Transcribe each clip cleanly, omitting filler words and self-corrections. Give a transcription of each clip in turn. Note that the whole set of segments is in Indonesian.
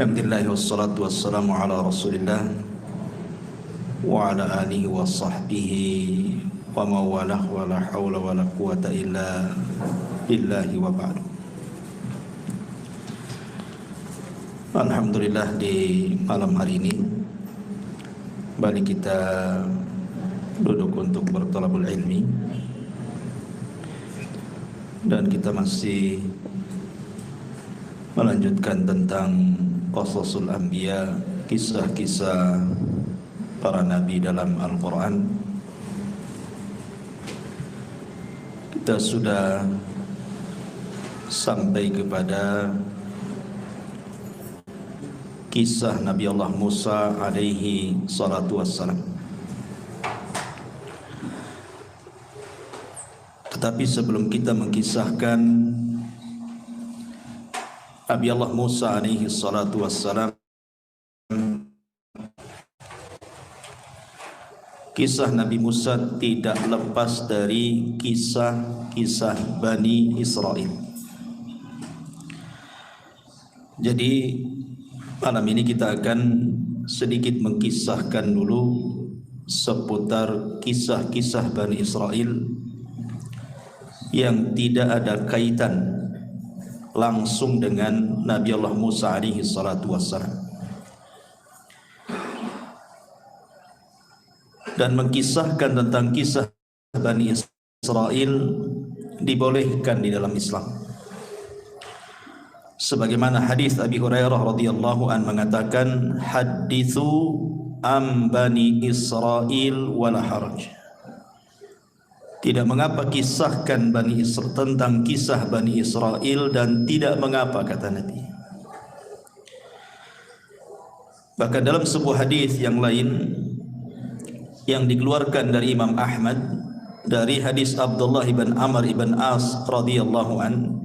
Alhamdulillah wassalatu wassalamu ala Rasulillah wa ala alihi wa sahbihi wa mawalah wa la hawla wa la quwata illa billahi wa ba'du. Alhamdulillah, di malam hari ini balik kita duduk untuk bertalabul ilmi, dan kita masih melanjutkan tentang qasasul anbiya, kisah-kisah para nabi dalam Al-Quran. Kita sudah sampai kepada kisah Nabi Allah Musa alaihi salatu wassalam. Tetapi sebelum kita mengkisahkan Nabi Allah Musa alaihi salatu wassalam, kisah Nabi Musa tidak lepas dari kisah-kisah Bani Israel. Jadi malam ini kita akan sedikit mengkisahkan dulu seputar kisah-kisah Bani Israel yang tidak ada kaitan langsung dengan Nabi Allah Musa alaihi salatu wassalam, dan mengkisahkan tentang kisah Bani Israel dibolehkan di dalam Islam. Sebagaimana hadis Abi Hurairah radhiyallahu an mengatakan, haditsu am Bani Israel wala haraj. Tidak mengapa kisahkan Bani Israel, tentang kisah Bani Israel, dan tidak mengapa, kata Nabi. Bahkan dalam sebuah hadis yang lain yang dikeluarkan dari Imam Ahmad dari hadis Abdullah ibn Amr ibn As radhiyallahu an,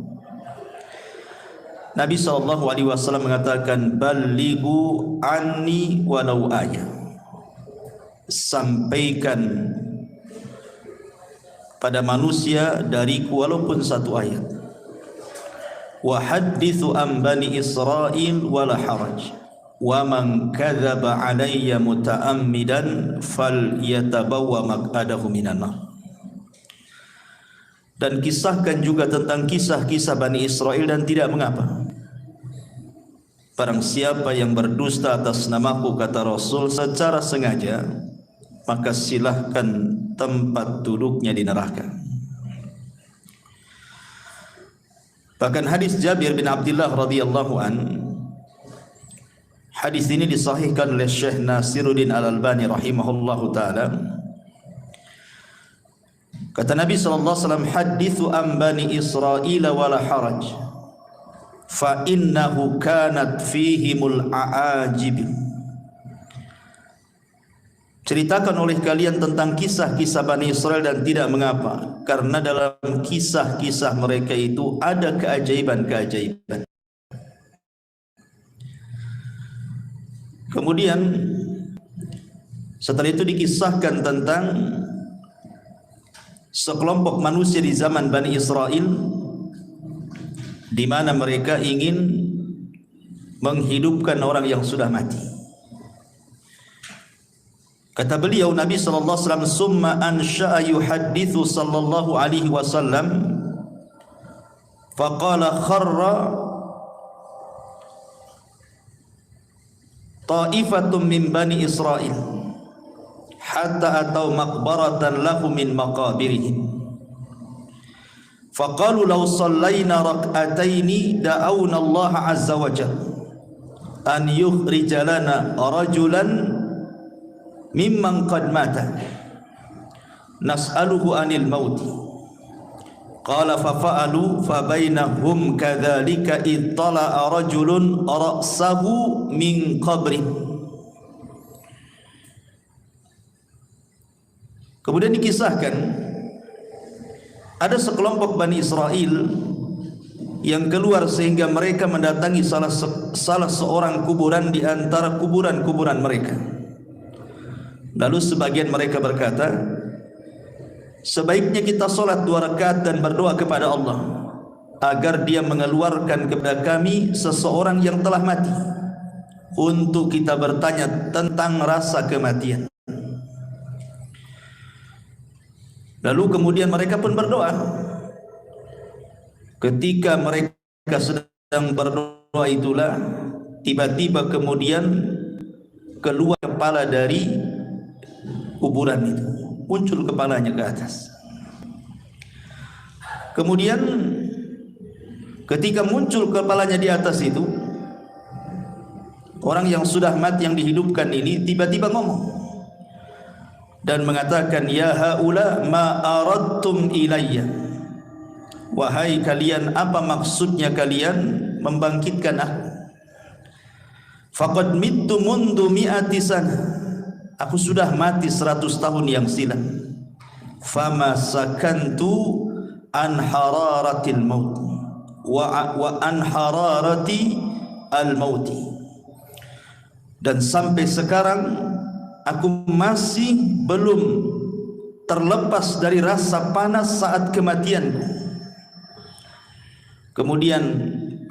Nabi SAW mengatakan, ballighu anni walau ayat. Sampaikan pada manusia dariku walaupun satu ayat. Wa hadithu an Bani Israel wala haraj. Wa man kadzaba alayya muta'ammidan falyatabawwa maq'adahu minan nar. Dan kisahkan juga tentang kisah-kisah Bani Israel, dan tidak mengapa. Barang siapa yang berdusta atas namaku, kata Rasul, secara sengaja, maka silahkan tempat duduknya di neraka. Bahkan hadis Jabir bin Abdullah radhiyallahu an, hadis ini disahihkan oleh Syekh Nasiruddin Al-Albani rahimahullahu taala. Kata Nabi sallallahu alaihi wasallam, hadithu an Bani Israil wala haraj, fa innahu kanat fihimul a'ajib. Ceritakan oleh kalian tentang kisah-kisah Bani Israel, dan tidak mengapa, karena dalam kisah-kisah mereka itu ada keajaiban-keajaiban. Kemudian setelah itu dikisahkan tentang sekelompok manusia di zaman Bani Israel, di mana mereka ingin menghidupkan orang yang sudah mati. Kata beliau, Nabi SAW, summa ansha'a yuhaddithu sallallahu alaihi wasallam, faqala kharra ta'ifatun min Bani Israel hatta atau maqbaratan lahu min maqabirihim, faqalu law sallayna rak'ataini da'awna Allah azza wa jalla an yukhrija lana rajulan mimman qad mata nas'aluhu anil mauti. Qala fa fa'alu fa bainahum kadzalika ittala'a rajulun ra'sahu min qabri. Kemudian dikisahkan ada sekelompok Bani Israel yang keluar sehingga mereka mendatangi salah seorang kuburan di antara kuburan-kuburan mereka. Lalu sebagian mereka berkata, sebaiknya kita solat 2 rakaat dan berdoa kepada Allah agar dia mengeluarkan kepada kami seseorang yang telah mati. untuk kita bertanya tentang rasa kematian. Lalu kemudian mereka pun berdoa. Ketika mereka sedang berdoa itulah tiba-tiba kemudian keluar kepala dari kuburan itu, muncul kepalanya ke atas. Kemudian ketika muncul kepalanya di atas itu, orang yang sudah mati yang dihidupkan ini tiba-tiba ngomong dan mengatakan, ya haula ma aradtum ilayya, wahai kalian, apa maksudnya kalian membangkitkan aku? Faqad mittu mundu mi'ati sana, aku sudah mati 100 tahun yang silam. Fama sakantu an hararatil maut wa an hararati al mauti, dan sampai sekarang aku masih belum terlepas dari rasa panas saat kematianku. Kemudian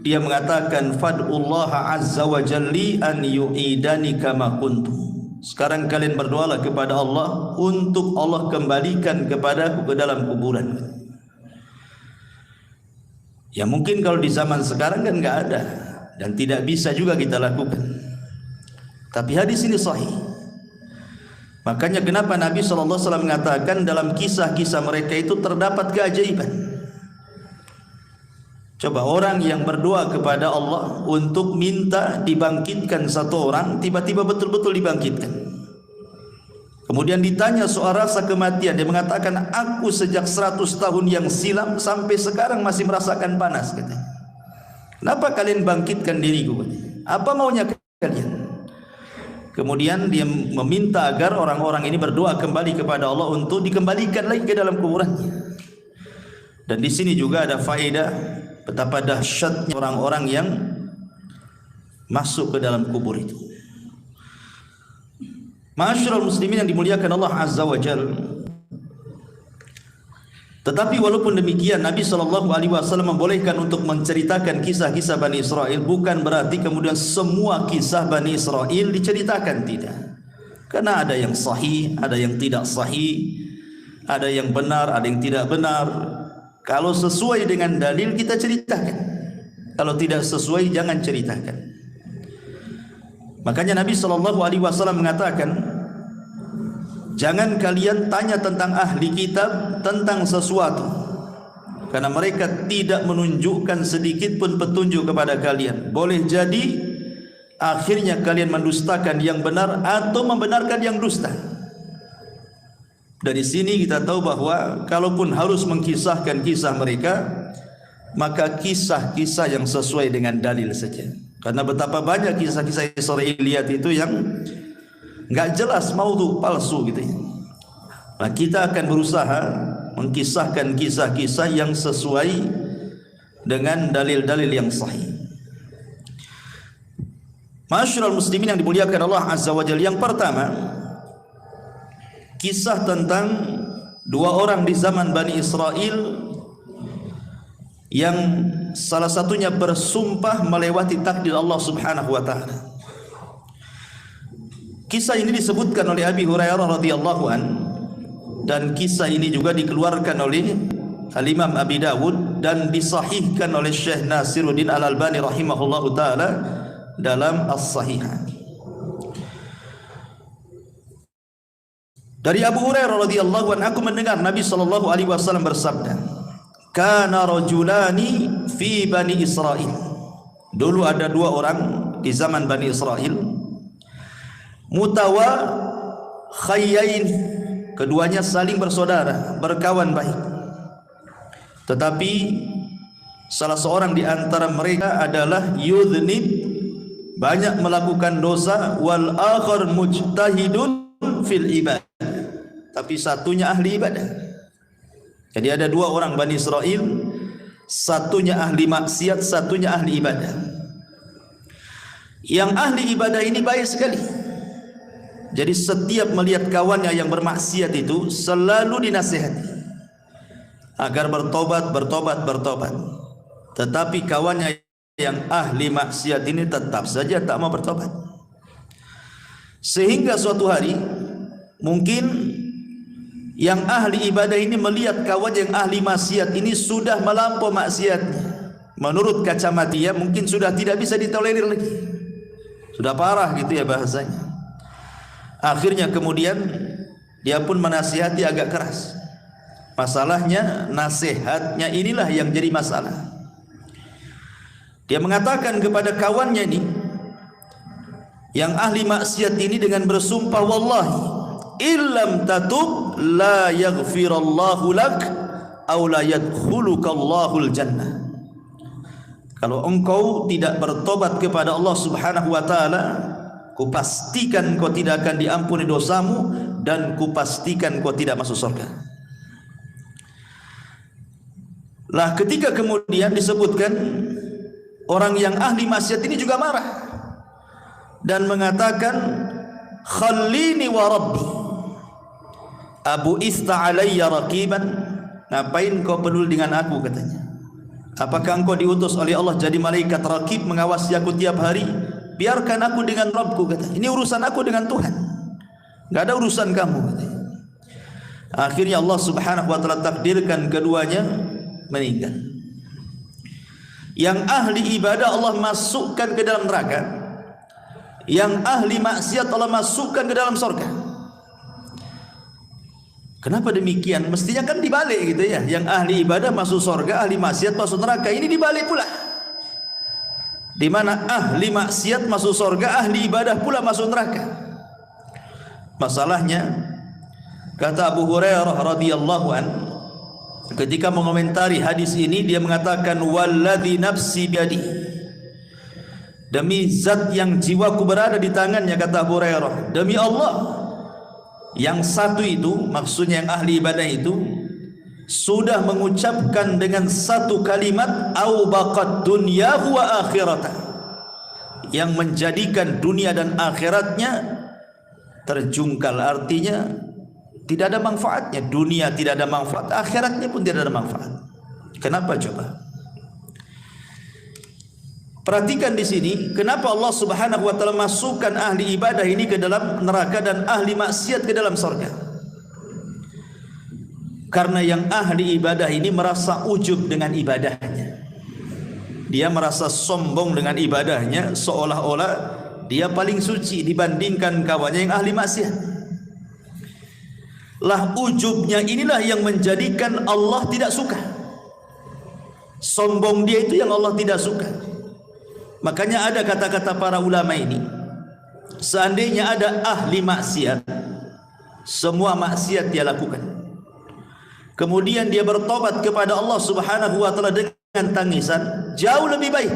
dia mengatakan, fad'ullaha azza wa jalli an yu'idani kama kuntu. Sekarang kalian berdoalah kepada Allah untuk Allah kembalikan kepadaku ke dalam kuburan. Ya mungkin kalau di zaman sekarang kan enggak ada dan tidak bisa juga kita lakukan. Tapi hadis ini sahih. Makanya kenapa Nabi SAW mengatakan dalam kisah-kisah mereka itu terdapat keajaiban. Coba orang yang berdoa kepada Allah untuk minta dibangkitkan satu orang, tiba-tiba betul-betul dibangkitkan. Kemudian ditanya soal rasa kematian, dia mengatakan, aku sejak 100 tahun yang silam sampai sekarang masih merasakan panas. Kenapa kalian bangkitkan diriku? Apa maunya kalian? Kemudian dia meminta agar orang-orang ini berdoa kembali kepada Allah untuk dikembalikan lagi ke dalam kuburannya. Dan di sini juga ada faedah betapa dahsyatnya orang-orang yang masuk ke dalam kubur itu. Ma'asyiral muslimin yang dimuliakan Allah Azza wa Jalla. Tetapi walaupun demikian, Nabi SAW membolehkan untuk menceritakan kisah-kisah Bani Israel, bukan berarti kemudian semua kisah Bani Israel diceritakan, tidak. Karena ada yang sahih, ada yang tidak sahih, ada yang benar, ada yang tidak benar. Kalau sesuai dengan dalil kita ceritakan, kalau tidak sesuai jangan ceritakan. Makanya Nabi SAW mengatakan, jangan kalian tanya tentang ahli kitab tentang sesuatu, karena mereka tidak menunjukkan sedikit pun petunjuk kepada kalian. Boleh jadi akhirnya kalian mendustakan yang benar atau membenarkan yang dusta. Dari sini kita tahu bahwa kalaupun harus mengkisahkan kisah mereka, maka kisah-kisah yang sesuai dengan dalil saja. Karena betapa banyak kisah-kisah Israiliyat itu yang enggak jelas, maudhu, palsu gitu ya. Nah, kita akan berusaha mengkisahkan kisah-kisah yang sesuai dengan dalil-dalil yang sahih. Ma'asyiral muslimin yang dimuliakan Allah Azza wa Jalla, yang pertama, kisah tentang dua orang di zaman Bani Israel yang salah satunya bersumpah melewati takdir Allah Subhanahu wa taala. Kisah ini disebutkan oleh Abi Hurairah radhiyallahu an, dan kisah ini juga dikeluarkan oleh Al-Imam Abi Dawud dan disahihkan oleh Syekh Nasiruddin Al-Albani rahimahullahu taala dalam As-Sahihah. Dari Abu Hurairah radhiyallahu an, aku mendengar Nabi sallallahu alaihi wasallam bersabda, kana rajulani fi Bani Israil. Dulu ada dua orang di zaman Bani Israel, mutawa khayyain, keduanya saling bersaudara, berkawan baik. Tetapi salah seorang di antara mereka adalah yudhnib, banyak melakukan dosa, wal akhar mujtahidun fil ibadah, tapi satunya ahli ibadah. Jadi ada dua orang Bani Israel, satunya ahli maksiat, satunya ahli ibadah. Yang ahli ibadah ini baik sekali. Jadi setiap melihat kawannya yang bermaksiat itu selalu dinasihati agar bertobat. Tetapi kawannya yang ahli maksiat ini tetap saja tak mau bertobat. Sehingga suatu hari mungkin yang ahli ibadah ini melihat kawan yang ahli maksiat ini sudah melampau maksiatnya. Menurut kacamata dia mungkin sudah tidak bisa ditolerir lagi, sudah parah gitu ya bahasanya. Akhirnya kemudian dia pun menasihati agak keras. Masalahnya nasihatnya inilah yang jadi masalah. Dia mengatakan kepada kawannya ini yang ahli maksiat ini dengan bersumpah, wallahi illam tatub la yaghfirallahu lak aw la yadkhulukallahul jannah. Kalau engkau tidak bertobat kepada Allah Subhanahu wa taala, kupastikan kau tidak akan diampuni dosamu dan kupastikan kau tidak masuk surga. Lah ketika kemudian disebutkan, orang yang ahli maksiat ini juga marah dan mengatakan, khallini wa rabbi abu ista alayya raqiban, ngapain kau peduli dengan aku, katanya. Apakah engkau diutus oleh Allah jadi malaikat rakib mengawasi aku tiap hari? Biarkan aku dengan Rabbku, kata. Ini urusan aku dengan Tuhan, enggak ada urusan kamu, kata. Akhirnya Allah Subhanahu wa taala takdirkan keduanya meninggal. Yang ahli ibadah Allah masukkan ke dalam neraka, yang ahli maksiat Allah masukkan ke dalam surga. Kenapa demikian? Mestinya kan dibalik gitu ya. Yang ahli ibadah masuk surga, ahli maksiat masuk neraka. Ini dibalik pula. Di mana ahli maksiat masuk surga, ahli ibadah pula masuk neraka. Masalahnya, kata Abu Hurairah radhiyallahu an, ketika mengomentari hadis ini, dia mengatakan, walladzi nafsi biadi, demi zat yang jiwaku berada di tangannya, kata Abu Hurairah, demi Allah, yang satu itu, maksudnya yang ahli ibadah itu, sudah mengucapkan dengan satu kalimat, au baqad dunyahu wa akhirata, yang menjadikan dunia dan akhiratnya terjungkal. Artinya tidak ada manfaatnya. Dunia tidak ada manfaat, akhiratnya pun tidak ada manfaat. Kenapa coba? Perhatikan di sini, kenapa Allah Subhanahu wa taala masukkan ahli ibadah ini ke dalam neraka dan ahli maksiat ke dalam surga? Karena yang ahli ibadah ini merasa ujub dengan ibadahnya. Dia merasa sombong dengan ibadahnya, seolah-olah dia paling suci dibandingkan kawannya yang ahli maksiat. Lah ujubnya inilah yang menjadikan Allah tidak suka. Sombong dia itu yang Allah tidak suka. Makanya ada kata-kata para ulama ini, seandainya ada ahli maksiat, semua maksiat dia lakukan, kemudian dia bertobat kepada Allah Subhanahu wa taala dengan tangisan, jauh lebih baik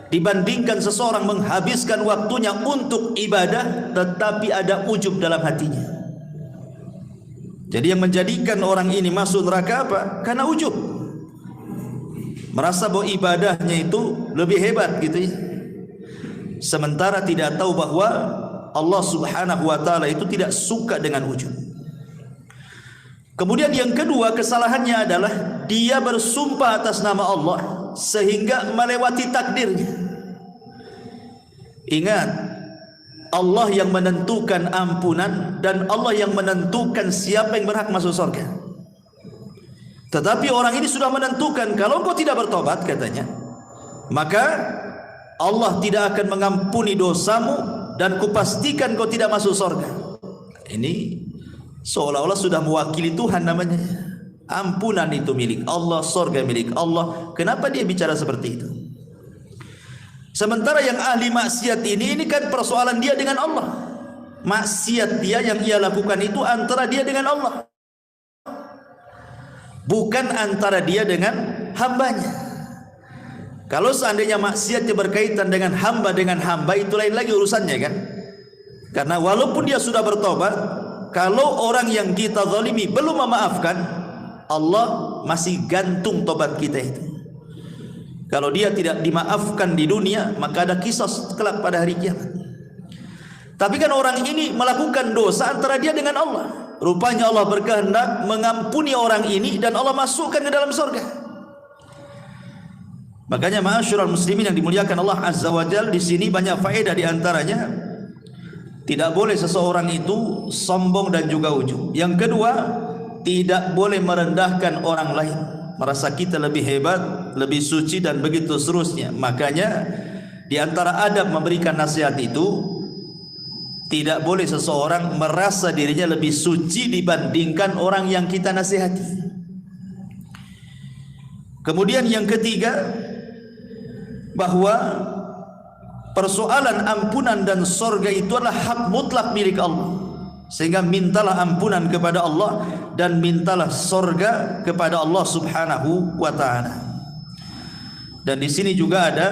dibandingkan seseorang menghabiskan waktunya untuk ibadah tetapi ada ujub dalam hatinya. Jadi yang menjadikan orang ini masuk neraka apa? Karena ujub, merasa bahwa ibadahnya itu lebih hebat gitu ya. Sementara tidak tahu bahwa Allah Subhanahu wa taala itu tidak suka dengan ujub. Kemudian yang kedua kesalahannya adalah dia bersumpah atas nama Allah sehingga melewati takdirnya. Ingat, Allah yang menentukan ampunan dan Allah yang menentukan siapa yang berhak masuk surga. Tetapi orang ini sudah menentukan, kalau kau tidak bertobat, katanya, maka Allah tidak akan mengampuni dosamu dan kupastikan kau tidak masuk surga. Ini seolah-olah sudah mewakili Tuhan namanya. Ampunan itu milik Allah, surga milik Allah. Kenapa dia bicara seperti itu? Sementara yang ahli maksiat ini kan persoalan dia dengan Allah. Maksiat dia yang ia lakukan itu antara dia dengan Allah, bukan antara dia dengan hambanya. Kalau seandainya maksiatnya berkaitan dengan hamba itu lain lagi urusannya kan. Karena walaupun dia sudah bertobat, kalau orang yang kita zalimi belum memaafkan, Allah masih gantung tobat kita itu. Kalau dia tidak dimaafkan di dunia, maka ada kisos kelak pada hari kiamat. Tapi kan orang ini melakukan dosa antara dia dengan Allah. Rupanya Allah berkehendak mengampuni orang ini dan Allah masukkan ke dalam surga. Makanya ma'asyiral muslimin yang dimuliakan Allah Azza wa Jalla, di sini banyak faedah di antaranya Tidak boleh seseorang itu sombong dan juga ujub. Yang kedua, tidak boleh merendahkan orang lain, merasa kita lebih hebat, lebih suci dan begitu seterusnya. Makanya di antara adab memberikan nasihat itu, tidak boleh seseorang merasa dirinya lebih suci dibandingkan orang yang kita nasihati. Kemudian yang ketiga, bahwa persoalan ampunan dan surga itu adalah hak mutlak milik Allah. Sehingga mintalah ampunan kepada Allah dan mintalah surga kepada Allah Subhanahu wa taala. Dan di sini juga ada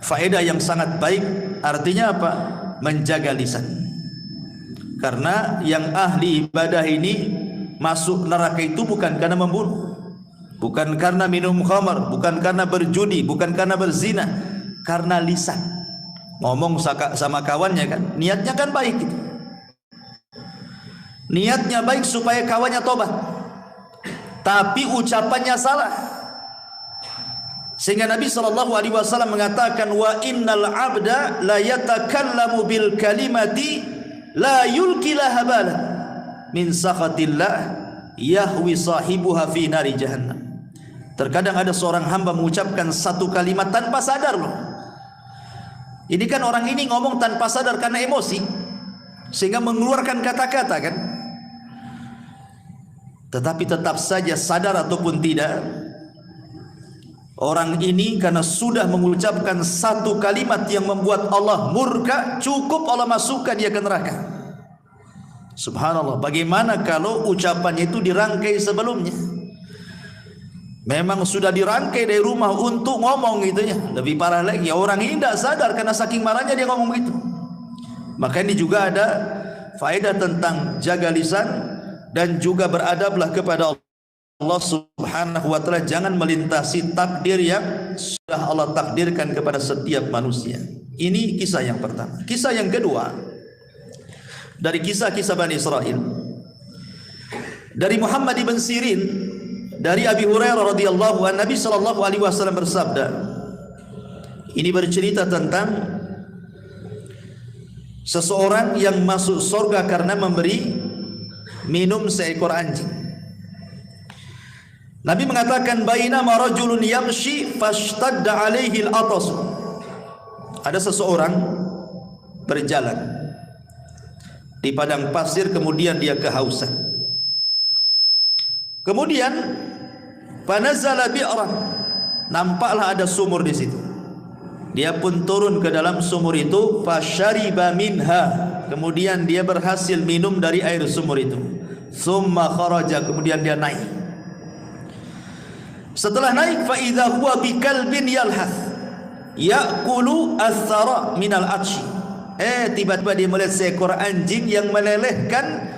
faedah yang sangat baik, artinya apa? Menjaga lisan. Karena yang ahli ibadah ini masuk neraka itu bukan karena membunuh, bukan karena minum khamar, bukan karena berjudi, bukan karena berzina, karena lisan. Ngomong sama kawannya kan, niatnya kan baik gitu. Niatnya baik supaya kawannya tobat, tapi ucapannya salah. Sehingga Nabi SAW mengatakan, wa innal abda la yatakallamu bil kalimati la yulki laha bala min sakhatillah yahwi sahibuha fi nari jahannam. Terkadang ada seorang hamba mengucapkan satu kalimat tanpa sadar loh. Ini kan orang ini ngomong tanpa sadar karena emosi, sehingga mengeluarkan kata-kata kan. Tetapi tetap saja sadar ataupun tidak, orang ini karena sudah mengucapkan satu kalimat yang membuat Allah murka, cukup Allah masukkan dia ke neraka. Subhanallah, bagaimana kalau ucapannya itu dirangkai sebelumnya? Memang sudah dirangkai dari rumah untuk ngomong gitu ya. Lebih parah lagi, orang ini tidak sadar karena saking marahnya dia ngomong begitu. Maka ini juga ada faedah tentang jaga lisan dan juga beradablah kepada Allah Subhanahu wa taala. Jangan melintasi takdir yang sudah Allah takdirkan kepada setiap manusia. Ini kisah yang pertama. Kisah yang kedua dari kisah-kisah Bani Israel, dari Muhammad ibn Sirin, dari Abi Hurairah radhiyallahu anhu, Nabi sallallahu alaihi wasallam bersabda. Ini bercerita tentang seseorang yang masuk surga karena memberi minum seekor anjing. Nabi mengatakan, bainama rajulun yamshi fashtadda alaihi al-atas. Ada seseorang berjalan di padang pasir, kemudian dia kehausan. Kemudian fanazala bi'ran, nampaklah ada sumur di situ. Dia pun turun ke dalam sumur itu, fasyariba minha, kemudian dia berhasil minum dari air sumur itu. Summa kharaja, kemudian dia naik. Setelah naik, fa idza huwa bikalbin yalhath ya'kulu athara minal atshi. Tiba-tiba dia melihat seekor anjing yang melelehkan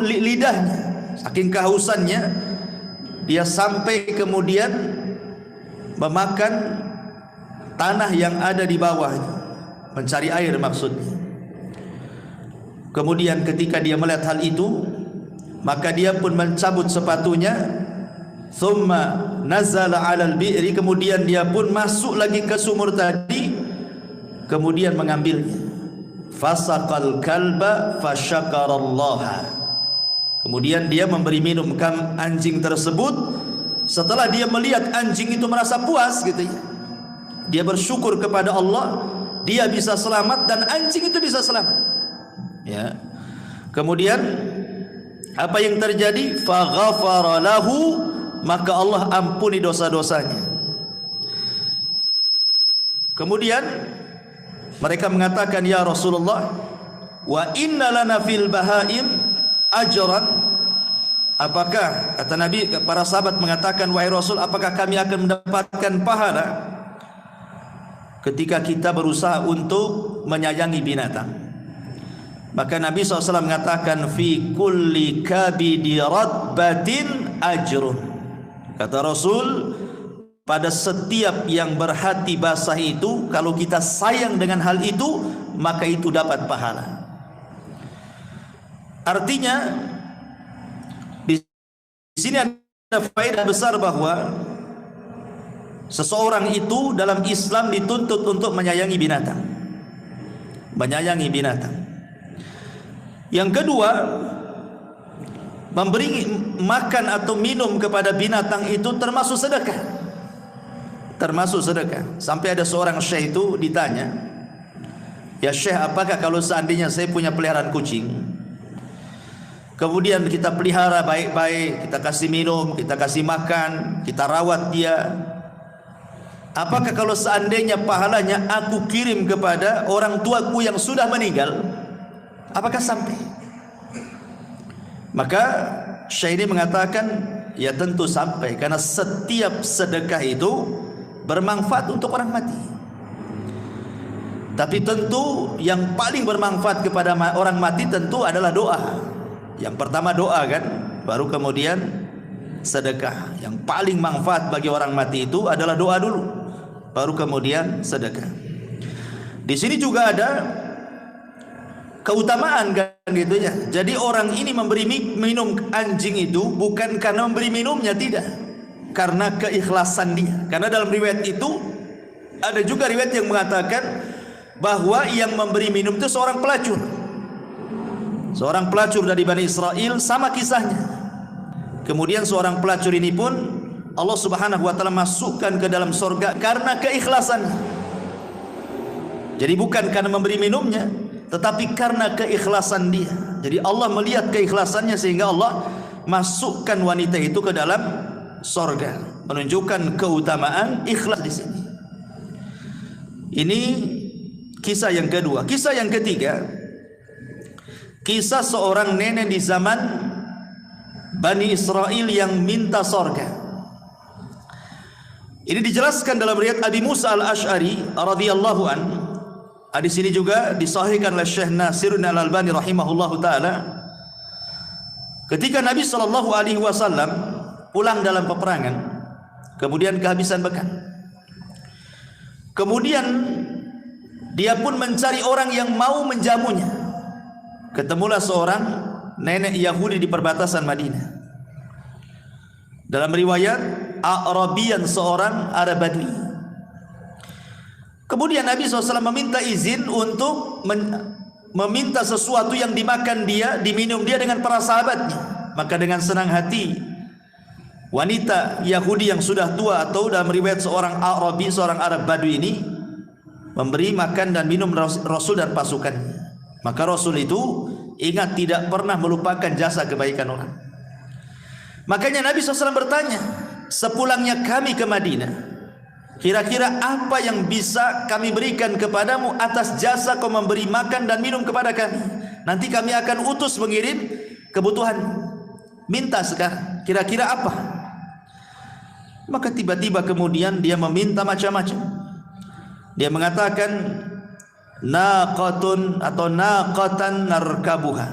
lidahnya. Saking kehausannya, dia sampai kemudian memakan tanah yang ada di bawah, mencari air maksudnya. Kemudian ketika dia melihat hal itu, maka dia pun mencabut sepatunya. Thumma nazala 'alal bi'ri, kemudian dia pun masuk lagi ke sumur tadi, kemudian mengambilnya. Fasaqal kalba fasyakarallaha, kemudian dia memberi minum anjing tersebut. Setelah dia melihat anjing itu merasa puas gitu ya, dia bersyukur kepada Allah, dia bisa selamat dan anjing itu bisa selamat ya. Kemudian apa yang terjadi? Faghafara lahu, maka Allah ampuni dosa-dosanya. Kemudian mereka mengatakan, ya Rasulullah, wa inna lana fil bahaim ajran. Apakah, kata Nabi, para sahabat mengatakan, wahai Rasul, apakah kami akan mendapatkan pahala ketika kita berusaha untuk menyayangi binatang? Maka Nabi SAW mengatakan, fi kulli kabidi ratbatin ajrun. Kata Rasul, pada setiap yang berhati basah itu, kalau kita sayang dengan hal itu, maka itu dapat pahala. Artinya di sini ada faedah besar bahwa seseorang itu dalam Islam dituntut untuk menyayangi binatang. menyayangi binatang. Yang kedua, memberi makan atau minum kepada binatang itu termasuk sedekah. Termasuk sedekah. Sampai ada seorang syekh itu ditanya, "Ya syekh, apakah kalau seandainya saya punya peliharaan kucing, kemudian kita pelihara baik-baik, kita kasih minum, kita kasih makan, kita rawat dia, apakah kalau seandainya pahalanya aku kirim kepada orang tuaku yang sudah meninggal, apakah sampai?" Maka Syekh ini mengatakan, ya tentu sampai, karena setiap sedekah itu bermanfaat untuk orang mati. Tapi tentu yang paling bermanfaat kepada orang mati tentu adalah doa. Yang pertama doa kan, baru kemudian sedekah. Yang paling manfaat bagi orang mati itu adalah doa dulu, baru kemudian sedekah. Di sini juga ada keutamaan kan gitu ya. Jadi orang ini memberi minum anjing itu bukan karena memberi minumnya, tidak, karena keikhlasan dia. Karena dalam riwayat itu ada juga riwayat yang mengatakan bahwa yang memberi minum itu seorang pelacur. Seorang pelacur dari Bani Israel, sama kisahnya. Kemudian seorang pelacur ini pun Allah Subhanahu wa taala masukkan ke dalam surga karena keikhlasannya. Jadi bukan karena memberi minumnya, tetapi karena keikhlasan dia. Jadi Allah melihat keikhlasannya sehingga Allah masukkan wanita itu ke dalam surga, menunjukkan keutamaan ikhlas di sini. Ini kisah yang kedua. Kisah yang ketiga, kisah seorang nenek di zaman Bani Israel yang minta surga. Ini dijelaskan dalam riwayat Abi Musa al-Ash'ari radhiyallahu anhu. Di sini juga disahihkan oleh Syekh Nasiruddin Al-Albani rahimahullahu taala. Ketika Nabi sallallahu alaihi wasallam pulang dalam peperangan, kemudian kehabisan bekal. Kemudian dia pun mencari orang yang mau menjamunya. Ketemulah seorang nenek Yahudi di perbatasan Madinah. Dalam riwayat Arabian, seorang Arab Badui. Kemudian Nabi SAW meminta izin untuk meminta sesuatu yang dimakan dia, diminum dia dengan para sahabatnya. Maka dengan senang hati wanita Yahudi yang sudah tua, atau dalam riwayat seorang Arabi, seorang Arab Badui ini, memberi makan dan minum Rasul dan pasukannya. Maka Rasul itu ingat tidak pernah melupakan jasa kebaikan orang. Makanya Nabi SAW bertanya, sepulangnya kami ke Madinah, kira-kira apa yang bisa kami berikan kepadamu atas jasa kau memberi makan dan minum kepada kami? Nanti kami akan utus mengirim kebutuhan. Minta sekarang, kira-kira apa? Maka tiba-tiba kemudian dia meminta macam-macam. Dia mengatakan, naqatun atau naqatan narkabuha.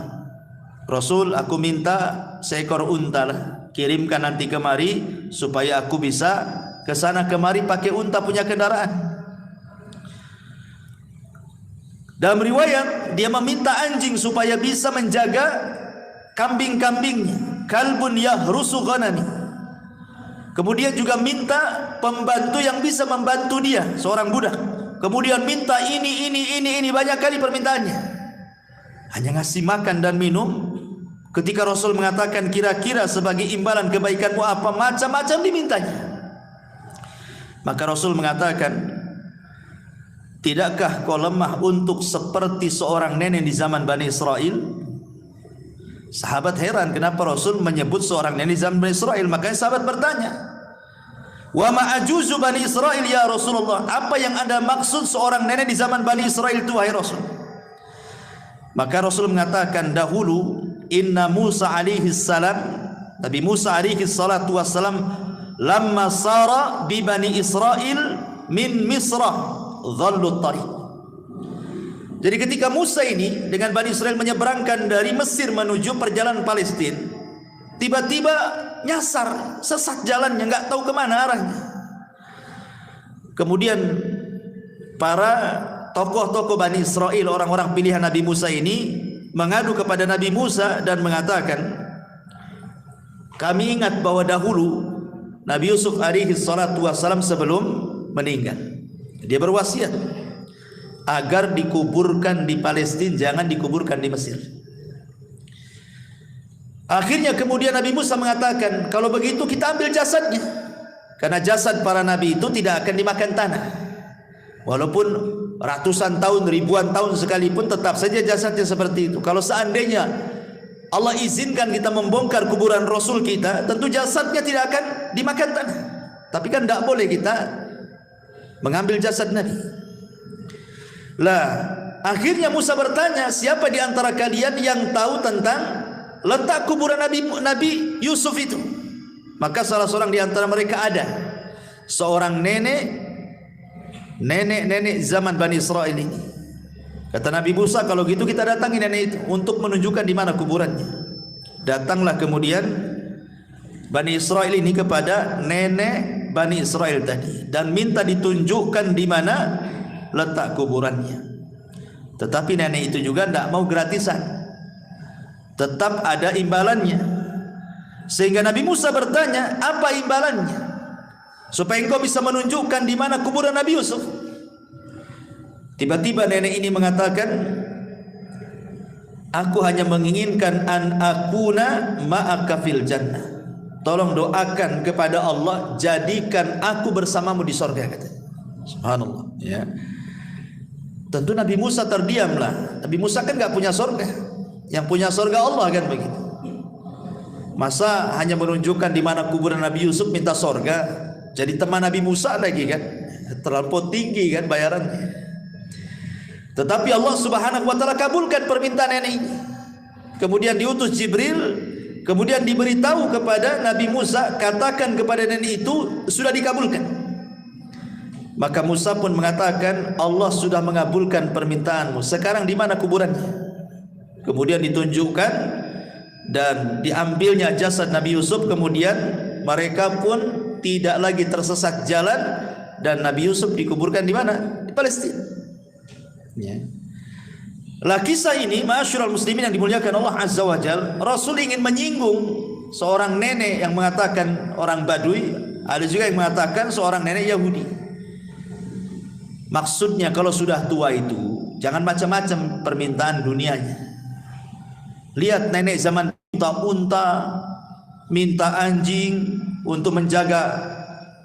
Rasul, aku minta seekor unta lah, kirimkan nanti kemari supaya aku bisa ke sana kemari pakai unta punya kendaraan. Dalam riwayat dia meminta anjing supaya bisa menjaga kambing-kambingnya, kalbun yahrusu ghanami. Kemudian juga minta pembantu yang bisa membantu dia, seorang budak. Kemudian minta ini banyak kali permintaannya. Hanya ngasih makan dan minum. Ketika Rasul mengatakan kira-kira sebagai imbalan kebaikanmu apa, macam-macam dimintanya. Maka Rasul mengatakan, tidakkah kau lemah untuk seperti seorang nenek di zaman Bani Israel? Sahabat heran kenapa Rasul menyebut seorang nenek di zaman Bani Israel. Makanya sahabat bertanya, wa ma'ajuzu Bani Israel ya Rasulullah, apa yang Anda maksud seorang nenek di zaman Bani Israel itu wahai Rasul? Maka Rasul mengatakan, dahulu inna Musa alaihi salam, Nabi Musa alaihi salatu wassalam, lamma sara bi Bani Israel min Misra dhallu tariq. Jadi ketika Musa ini dengan Bani Israel menyeberangkan dari Mesir menuju perjalanan Palestina, tiba-tiba nyasar, sesat jalannya, nggak tahu kemana arahnya. Kemudian para tokoh-tokoh Bani Israel, orang-orang pilihan Nabi Musa ini mengadu kepada Nabi Musa dan mengatakan, kami ingat bahwa dahulu Nabi Yusuf alaihi salatu wassalam sebelum meninggal, dia berwasiat, agar dikuburkan di Palestina, jangan dikuburkan di Mesir. Akhirnya kemudian Nabi Musa mengatakan, kalau begitu kita ambil jasadnya, karena jasad para nabi itu tidak akan dimakan tanah. Walaupun ratusan tahun, ribuan tahun sekalipun, tetap saja jasadnya seperti itu. Kalau seandainya Allah izinkan kita membongkar kuburan Rasul kita, tentu jasadnya tidak akan dimakan tanah. Tapi kan tidak boleh kita mengambil jasad Nabi. Lah, akhirnya Musa bertanya, siapa di antara kalian yang tahu tentang letak kuburan Nabi Yusuf itu? Maka salah seorang di antara mereka ada seorang nenek zaman Bani Israel ini. Kata Nabi Musa, kalau gitu kita datangi nenek itu untuk menunjukkan di mana kuburannya. Datanglah kemudian Bani Israel ini kepada nenek Bani Israel tadi dan minta ditunjukkan di mana letak kuburannya. Tetapi nenek itu juga tidak mau gratisan, tetap ada imbalannya. Sehingga Nabi Musa bertanya, apa imbalannya supaya engkau bisa menunjukkan di mana kuburan Nabi Yusuf? Tiba-tiba nenek ini mengatakan, aku hanya menginginkan an akuna ma'aka fil jannah. Tolong doakan kepada Allah, jadikan aku bersamamu di surga, kata. Subhanallah, ya. Tentu Nabi Musa terdiamlah. Nabi Musa kan enggak punya surga. Yang punya surga Allah, kan begitu. Masa hanya menunjukkan di mana kuburan Nabi Yusuf minta surga? Jadi teman Nabi Musa lagi, kan? Terlampau tinggi kan bayarannya. Tetapi Allah Subhanahu wa taala kabulkan permintaan nenek ini. Kemudian diutus Jibril, kemudian diberitahu kepada Nabi Musa, katakan kepada nenek itu sudah dikabulkan. Maka Musa pun mengatakan, Allah sudah mengabulkan permintaanmu. Sekarang di mana kuburannya? Kemudian ditunjukkan dan diambilnya jasad Nabi Yusuf. Kemudian mereka pun tidak lagi tersesat jalan dan Nabi Yusuf dikuburkan di mana? Di Palestina. Ya. Lah kisah ini, ma'asyiral muslimin yang dimuliakan Allah Azza wa Jalla, Rasul ingin menyinggung seorang nenek yang mengatakan orang Badui, ada juga yang mengatakan seorang nenek Yahudi. Maksudnya kalau sudah tua itu jangan macam-macam permintaan dunianya. Lihat nenek zaman minta unta, minta anjing untuk menjaga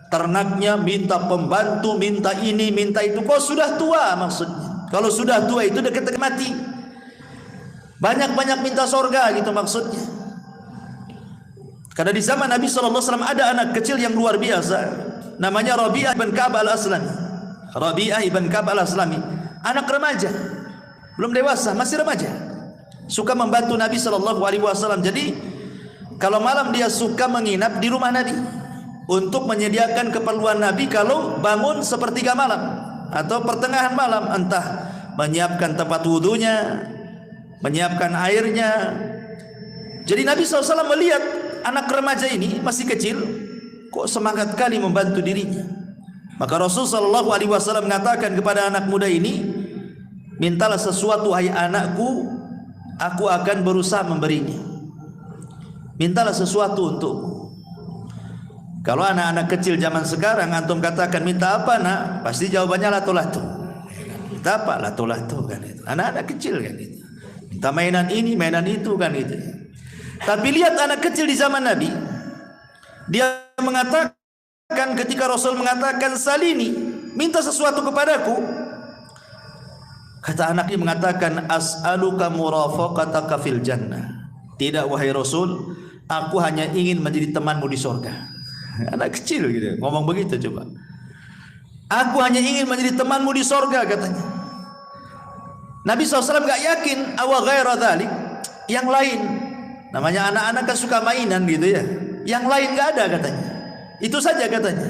ternaknya, minta pembantu, minta ini, minta itu. Kok sudah tua maksudnya? Kalau sudah tua itu dekat mati. Banyak-banyak minta surga gitu maksudnya. Karena di zaman Nabi SAW ada anak kecil yang luar biasa, namanya Rabi'ah ibn Ka'ab al-Aslami. Rabi'ah ibn Ka'ab al-Aslami, anak remaja, belum dewasa, masih remaja, suka membantu Nabi SAW. Jadi kalau malam dia suka menginap di rumah Nabi untuk menyediakan keperluan Nabi kalau bangun sepertiga malam atau pertengahan malam, entah menyiapkan tempat wudunya, menyiapkan airnya. Jadi Nabi SAW melihat anak remaja ini masih kecil, kok semangat kali membantu dirinya. Maka Rasul SAW mengatakan kepada anak muda ini, mintalah sesuatu hai anakku, aku akan berusaha memberinya. Mintalah sesuatu untukku. Kalau anak-anak kecil zaman sekarang antum katakan minta apa nak, pasti jawabannya lato-lato. Minta apa? Lato-lato kan itu. Anak-anak kecil kan itu. Minta mainan ini, mainan itu kan itu. Tapi lihat anak kecil di zaman Nabi, dia mengatakan ketika Rasul mengatakan salini, minta sesuatu kepadaku. Kata anak ini mengatakan as'aluka murafaqataka fil jannah. Tidak wahai Rasul, aku hanya ingin menjadi temanmu di surga. Anak kecil gitu ngomong begitu, coba. Aku hanya ingin menjadi temanmu di surga, katanya. Nabi SAW gak yakin awa ghaira dzalik, yang lain. Namanya anak-anak kan suka mainan gitu ya. Yang lain gak ada katanya. Itu saja katanya.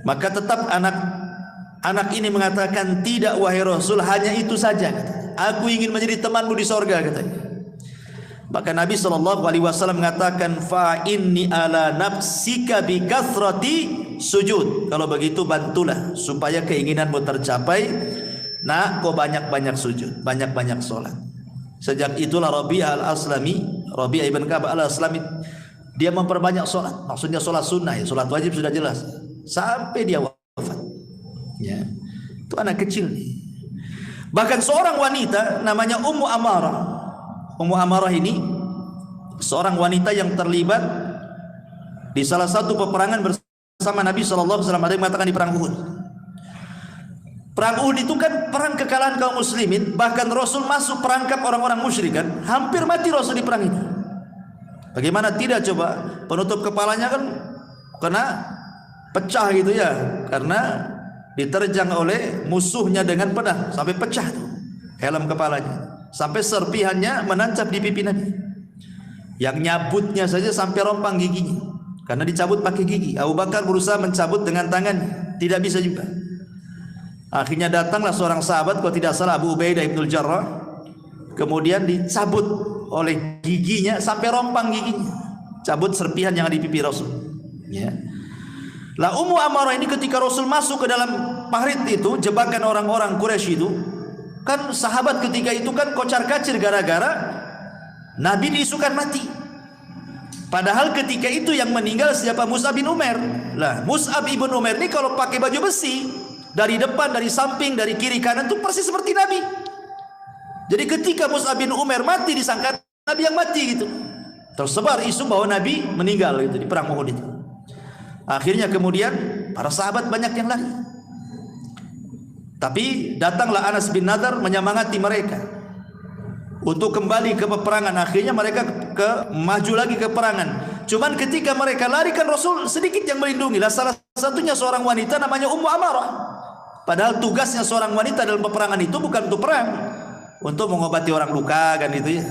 Maka tetap anak ini mengatakan tidak wahai Rasul, hanya itu saja katanya. Aku ingin menjadi temanmu di surga, katanya. Maka Nabi SAW mengatakan fa inni ala nafsika bi kathrati sujud. Kalau begitu bantulah supaya keinginanmu tercapai. Nah, kau banyak-banyak sujud, banyak-banyak sholat. Sejak itulah Rabi'ah al-Aslami, Rabi'ah ibn Ka'ab al-Aslami, dia memperbanyak sholat. Maksudnya sholat sunnah ya, sholat wajib sudah jelas, sampai dia wafat. Ya, itu anak kecil nih. Bahkan seorang wanita namanya Ummu Amarah. Ummu Amarah ini seorang wanita yang terlibat di salah satu peperangan bersama Nabi SAW. Ada yang mengatakan di perang Uhud. Perang Uhud itu kan perang kekalahan kaum muslimin. Bahkan Rasul masuk perangkap orang-orang musyrik kan. Hampir mati Rasul di perang ini. Bagaimana tidak coba, penutup kepalanya kan kena pecah gitu ya, karena diterjang oleh musuhnya dengan pedang sampai pecah tuh helm kepalanya, sampai serpihannya menancap di pipi Nabi. Yang nyabutnya saja sampai rompang giginya karena dicabut pakai gigi. Abu Bakar berusaha mencabut dengan tangan, tidak bisa juga. Akhirnya datanglah seorang sahabat, kalau tidak salah Abu Ubaidah ibnul Jarrah, kemudian dicabut oleh giginya sampai rompang giginya, cabut serpihan yang ada di pipi Rasul. Ya. Lah Ummu Amarah ini ketika Rasul masuk ke dalam parit itu, jebakan orang-orang Quraisy itu, kan sahabat ketika itu kan kocar-kacir gara-gara Nabi diisukan mati. Padahal ketika itu yang meninggal siapa? Mus'ab bin Umair. Lah Mus'ab bin Umair ini kalau pakai baju besi, dari depan, dari samping, dari kiri kanan itu persis seperti Nabi. Jadi ketika Mus'ab bin Umair mati, disangka Nabi yang mati gitu. Tersebar isu bahwa Nabi meninggal itu di perang Uhud itu. Akhirnya kemudian para sahabat banyak yang lari. Tapi datanglah Anas bin Nadar menyemangati mereka untuk kembali ke peperangan. Akhirnya mereka maju lagi ke peperangan. Cuman ketika mereka lari kan Rasul sedikit yang melindungi. Lah salah satunya seorang wanita namanya Ummu Amarah. Padahal tugasnya seorang wanita dalam peperangan itu bukan untuk perang, untuk mengobati orang luka kan itu ya,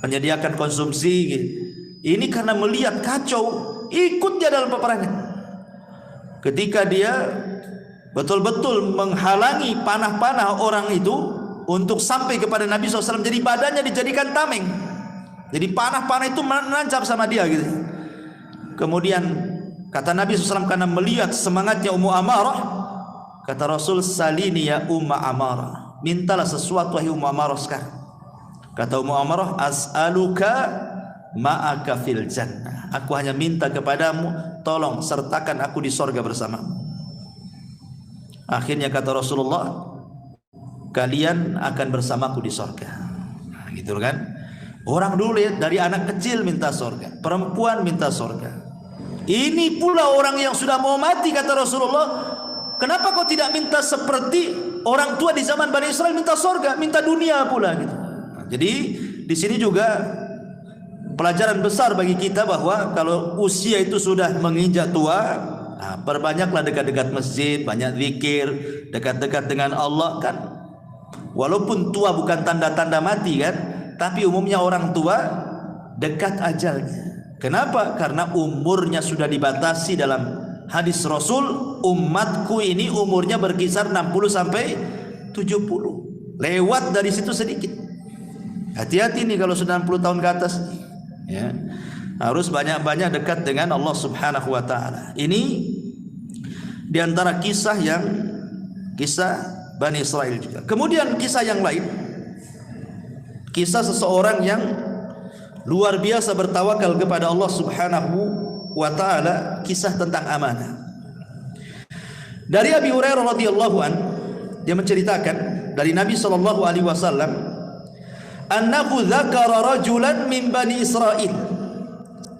menyediakan konsumsi gitu. Ini karena melihat kacau, ikut dia dalam peperangan. Ketika dia betul-betul menghalangi panah-panah orang itu untuk sampai kepada Nabi SAW, jadi badannya dijadikan tameng, jadi panah-panah itu menancap sama dia gitu. Kemudian kata Nabi SAW, karena melihat semangatnya Ummu Amarah, kata Rasul, salini ya Umma Amarah, mintalah sesuatu wahai Ummu Amarah sekarang. Kata Ummu Amarah, as'aluka ma'aka fil jannah, aku hanya minta kepadamu, tolong sertakan aku di sorga bersamamu. Akhirnya kata Rasulullah, kalian akan bersamaku di sorga. Nah, gitu kan. Orang dulu ya, dari anak kecil minta sorga, perempuan minta sorga. Ini pula orang yang sudah mau mati, kata Rasulullah, kenapa kau tidak minta seperti orang tua di zaman Bani Israel minta sorga, minta dunia pula gitu. Nah, jadi di sini juga pelajaran besar bagi kita bahwa kalau usia itu sudah menginjak tua, nah, perbanyaklah dekat-dekat masjid, banyak zikir, dekat-dekat dengan Allah kan. Walaupun tua bukan tanda-tanda mati kan, tapi umumnya orang tua dekat ajalnya. Kenapa? Karena umurnya sudah dibatasi dalam hadis Rasul, umatku ini umurnya berkisar 60 sampai 70. Lewat dari situ sedikit. Hati-hati nih kalau sudah 60 tahun ke atas. Ya, harus banyak-banyak dekat dengan Allah Subhanahu wa taala. Ini diantara kisah Bani Israel juga. Kemudian kisah yang lain, kisah seseorang yang luar biasa bertawakal kepada Allah Subhanahu wa taala, kisah tentang amanah. Dari Abi Hurairah radhiyallahu an, dia menceritakan dari Nabi sallallahu alaihi wasallam, annahu dzakara rajulan min Bani Israil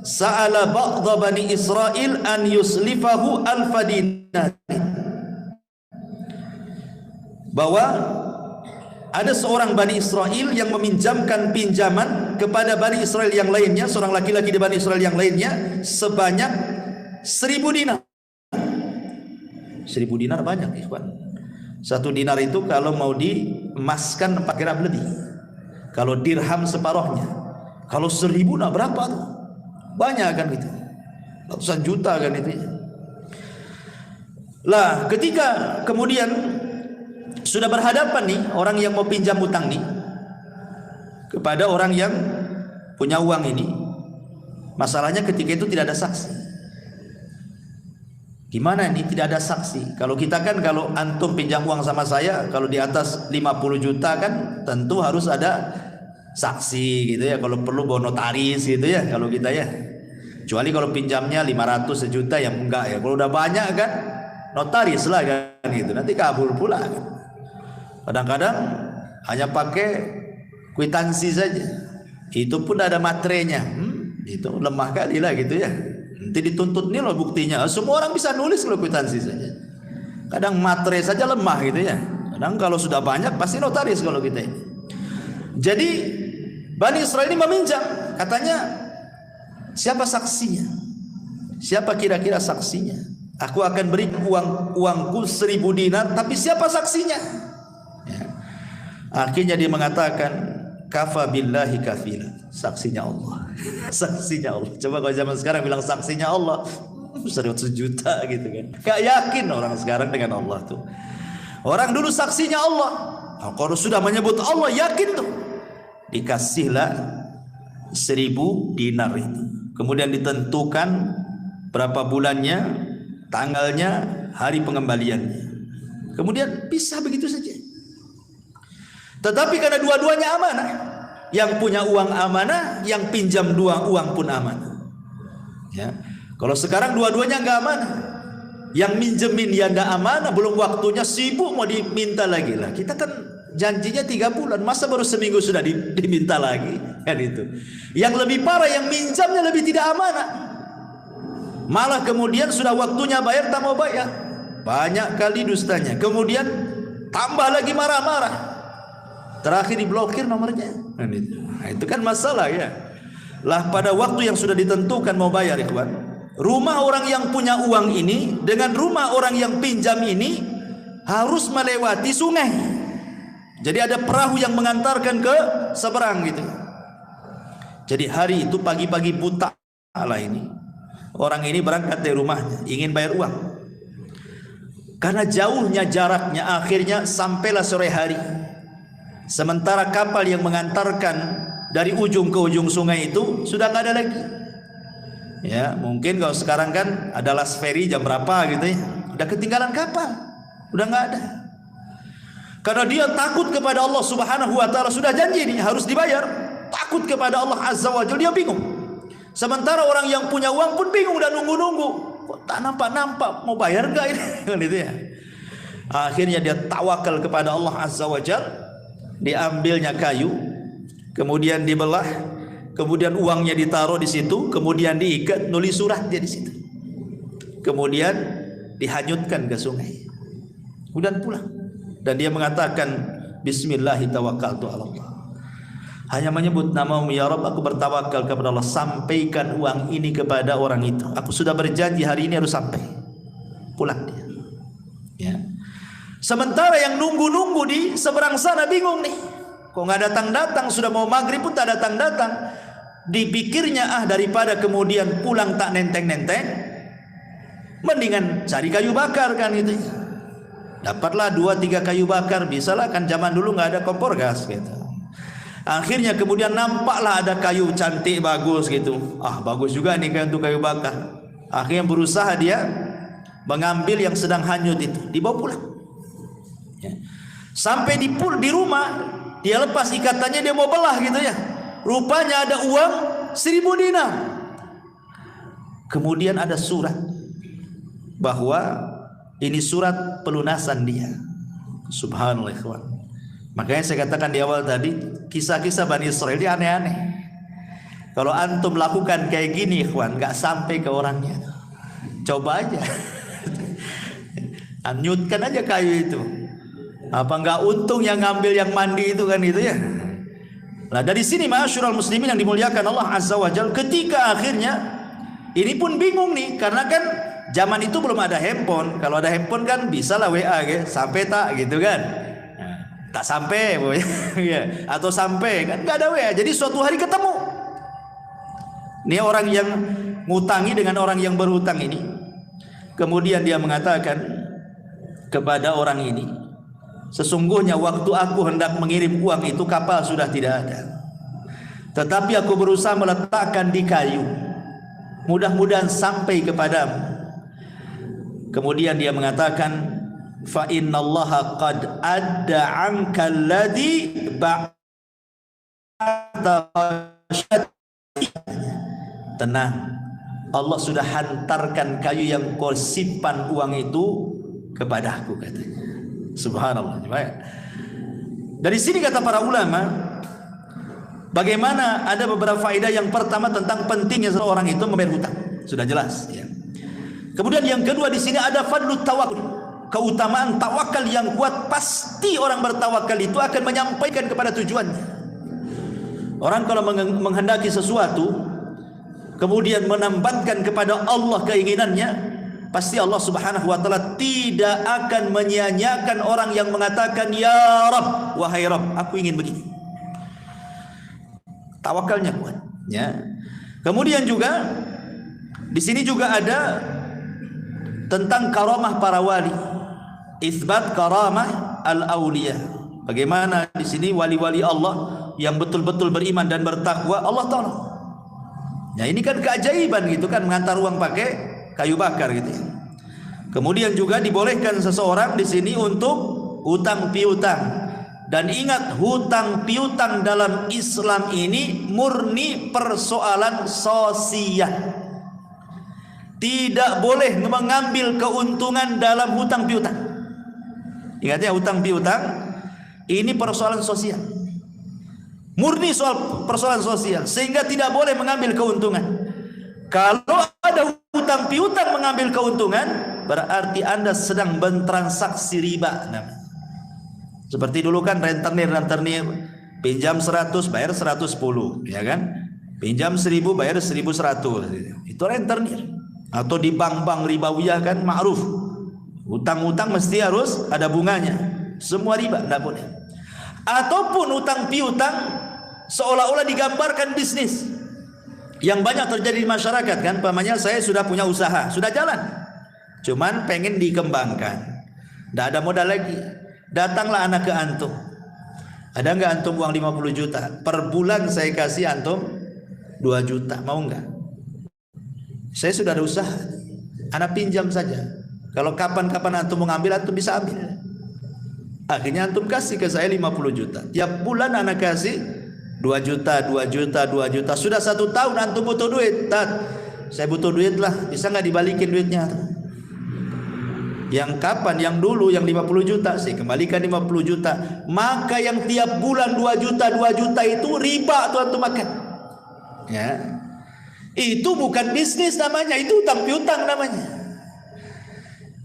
sa'ala ba'dha Bani Israil an yuslifahu alfa dinar, bahwa ada seorang Bani Israel yang meminjamkan pinjaman kepada Bani Israel yang lainnya, seorang laki-laki di Bani Israel yang lainnya, sebanyak 1000 dinar. 1000 dinar banyak, ikhwan. 1 dinar itu kalau mau diemaskan 4 gram lebih. Kalau dirham separohnya. Kalau 1000 nah berapa tuh? Banyak kan gitu. Ratusan juta kan itu. Lah ketika kemudian sudah berhadapan nih orang yang mau pinjam utang nih kepada orang yang punya uang ini, masalahnya ketika itu tidak ada saksi. Gimana ini tidak ada saksi? Kalau kita kan, kalau antum pinjam uang sama saya, kalau di atas 50 juta kan tentu harus ada saksi gitu ya, kalau perlu bawa notaris gitu ya kalau kita ya. Kecuali kalau pinjamnya 500 sejuta yang enggak ya. Kalau udah banyak kan notaris lah kan gitu, nanti kabur pula kan. Kadang-kadang hanya pakai kwitansi saja. Itu pun ada materainya. Itu lemah kali lah gitu ya. Nanti dituntut nih loh buktinya. Semua orang bisa nulis kalau kwitansi saja. Kadang materai saja lemah gitu ya. Kadang kalau sudah banyak pasti notaris kalau kita ini. Jadi Bani Israil ini meminjam. Katanya, siapa saksinya? Siapa kira-kira saksinya? Aku akan beri uangku 1000 dinar, tapi siapa saksinya? Ya. Akhirnya dia mengatakan, kafa billahi kafila. Saksinya Allah. Saksinya Allah. Coba kalau zaman sekarang bilang saksinya Allah, 100 juta gitu kan. Gak yakin orang sekarang dengan Allah tuh. Orang dulu saksinya Allah. Nah, kalau sudah menyebut Allah yakin tuh. Dikasihlah 1000 dinar itu. Kemudian ditentukan berapa bulannya, tanggalnya, hari pengembaliannya. Kemudian bisa begitu saja. Tetapi karena dua-duanya amanah, yang punya uang amanah, yang pinjam uang pun amanah. Ya. Kalau sekarang dua-duanya nggak amanah, yang minjemin ya nggak amanah, belum waktunya sibuk mau diminta lagi lah. Kita kan janjinya 3 bulan, masa baru seminggu sudah diminta lagi kan itu. Yang lebih parah yang minjamnya lebih tidak amanah. Malah kemudian sudah waktunya bayar tak mau bayar. Banyak kali dustanya. Kemudian tambah lagi marah-marah. Terakhir diblokir nomornya. Nah, itu kan masalah ya. Lah pada waktu yang sudah ditentukan mau bayar ikhwan, rumah orang yang punya uang ini dengan rumah orang yang pinjam ini harus melewati sungai. Jadi ada perahu yang mengantarkan ke seberang gitu. Jadi hari itu pagi-pagi buta lah ini. Orang ini berangkat dari rumahnya ingin bayar uang. Karena jauhnya jaraknya, akhirnya sampailah sore hari. Sementara kapal yang mengantarkan dari ujung ke ujung sungai itu sudah nggak ada lagi. Ya, mungkin kalau sekarang kan ada last ferry jam berapa gitu ya. Udah ketinggalan kapal. Udah nggak ada. Karena dia takut kepada Allah Subhanahu wa taala, sudah janji ini harus dibayar. Takut kepada Allah Azza wa Jalla, dia bingung. Sementara orang yang punya uang pun bingung dan nunggu-nunggu. Kok tak nampak-nampak mau bayar enggak ini? Gitu ya. Akhirnya dia tawakal kepada Allah Azza wa Jalla. Diambilnya kayu, kemudian dibelah, kemudian uangnya ditaruh di situ, kemudian diikat, nulis surat dia di situ. Kemudian dihanyutkan ke sungai. Kemudian pulang. Dan dia mengatakan, Bismillahi tawakkaltu ala Allah. Hanya menyebut namamu ya Rabb, aku bertawakal kepada Allah. Sampaikan uang ini kepada orang itu. Aku sudah berjanji hari ini harus sampai. Pulang dia. Ya. Sementara yang nunggu-nunggu di seberang sana bingung nih. Kok nggak datang-datang, sudah mau maghrib pun tak datang-datang. Dipikirnya daripada kemudian pulang tak nenteng-nenteng, mendingan cari kayu bakar kan gitu. Dapatlah 2-3 kayu bakar, bisalah kan zaman dulu nggak ada kompor gas gitu. Akhirnya kemudian nampaklah ada kayu cantik bagus gitu. Bagus juga nih kan untuk kayu bakar. Akhirnya berusaha dia mengambil yang sedang hanyut itu, dibawa pulang. Ya. Sampai di rumah dia lepas ikatannya, dia mau belah gitu ya. Rupanya ada uang 1000 dinar. Kemudian ada surat bahwa ini surat pelunasan dia. Subhanallah ikhwan. Makanya saya katakan di awal tadi, kisah-kisah Bani Israil ini aneh-aneh. Kalau antum lakukan kayak gini ikhwan, gak sampai ke orangnya. Coba aja. Anyutkan aja kayu itu. Apa enggak untung yang ngambil yang mandi itu kan itu ya. Nah dari sini ma'asyiral muslimin yang dimuliakan Allah Azza wa Jalla, ketika akhirnya ini pun bingung nih, karena kan zaman itu belum ada handphone. Kalau ada handphone kan bisa lah WA gitu, sampai tak gitu kan. Nah, tak sampai ya, atau sampai kan enggak ada WA. Jadi suatu hari ketemu. Ini orang yang ngutangi dengan orang yang berhutang ini. Kemudian dia mengatakan kepada orang ini, sesungguhnya waktu aku hendak mengirim uang itu kapal sudah tidak ada. Tetapi aku berusaha meletakkan di kayu. Mudah-mudahan sampai kepadamu. Kemudian dia mengatakan, fa innallaha qad adda 'anka alladhi ba'atha. Tenang, Allah sudah hantarkan kayu yang kau simpan uang itu kepadaku, katanya. Subhanallah. Dari sini kata para ulama, bagaimana ada beberapa faedah. Yang pertama tentang pentingnya seorang itu membayar hutang, sudah jelas ya. Kemudian yang kedua di sini ada fadlut tawakkul, keutamaan tawakal yang kuat. Pasti orang bertawakal itu akan menyampaikan kepada tujuannya. Orang kalau menghendaki sesuatu kemudian menambatkan kepada Allah keinginannya, pasti Allah Subhanahu wa taala tidak akan menyia-nyiakan orang yang mengatakan ya Rabb, wahai Rabb, aku ingin begini. Tawakalnya kuat ya. Kemudian juga di sini juga ada tentang karamah para wali, isbat karamah al-auliya. Bagaimana di sini wali-wali Allah yang betul-betul beriman dan bertakwa Allah tolong. Ya ini kan keajaiban gitu kan, mengantar uang pakai kayu bakar gitu ya. Kemudian juga dibolehkan seseorang di sini untuk hutang piutang. Dan ingat, hutang piutang dalam Islam ini murni persoalan sosial. Tidak boleh mengambil keuntungan dalam hutang piutang. Ingat ya, hutang piutang ini persoalan sosial. Murni soal persoalan sosial, sehingga tidak boleh mengambil keuntungan. Kalau ada hutang piutang mengambil keuntungan, berarti Anda sedang bertransaksi riba. Seperti dulu kan rentenir, pinjam 100 bayar 110, ya kan? Pinjam 1000 bayar 1100. Itu rentenir. Atau di bank-bank ribawiyah kan ma'ruf. Hutang-hutang mesti harus ada bunganya. Semua riba tidak boleh. Ataupun hutang piutang seolah-olah digambarkan bisnis. Yang banyak terjadi di masyarakat kan, pamannya saya sudah punya usaha, sudah jalan, cuman pengen dikembangkan, tidak ada modal lagi. Datanglah anak ke antum, ada nggak antum uang 50 juta per bulan, saya kasih antum 2 juta, mau nggak? Saya sudah ada usaha, anak pinjam saja, kalau kapan-kapan antum mau ngambil, antum bisa ambil. Akhirnya antum kasih ke saya 50 juta, tiap bulan anak kasih 2 juta, 2 juta, 2 juta. Sudah 1 tahun antum butuh duit. Saya butuh duit lah, bisa nggak dibalikin duitnya? Yang kapan? Yang dulu yang 50 juta saya kembalikan 50 juta. Maka yang tiap bulan 2 juta, 2 juta itu riba tuh antum makan. Ya. Itu bukan bisnis namanya, itu hutang piutang namanya.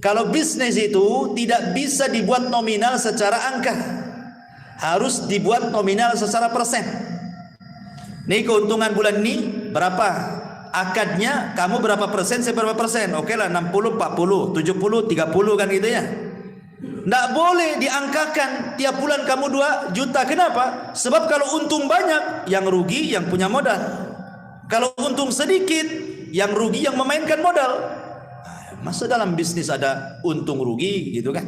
Kalau bisnis itu tidak bisa dibuat nominal secara angka, harus dibuat nominal secara persen. Nih keuntungan bulan ini berapa? Akadnya kamu berapa persen, saya berapa persen? Oke lah 60, 40, 70, 30 kan gitu ya. Nggak boleh diangkakan tiap bulan kamu 2 juta. Kenapa? Sebab kalau untung banyak, yang rugi yang punya modal. Kalau untung sedikit, yang rugi yang memainkan modal. Masa dalam bisnis ada untung rugi gitu kan?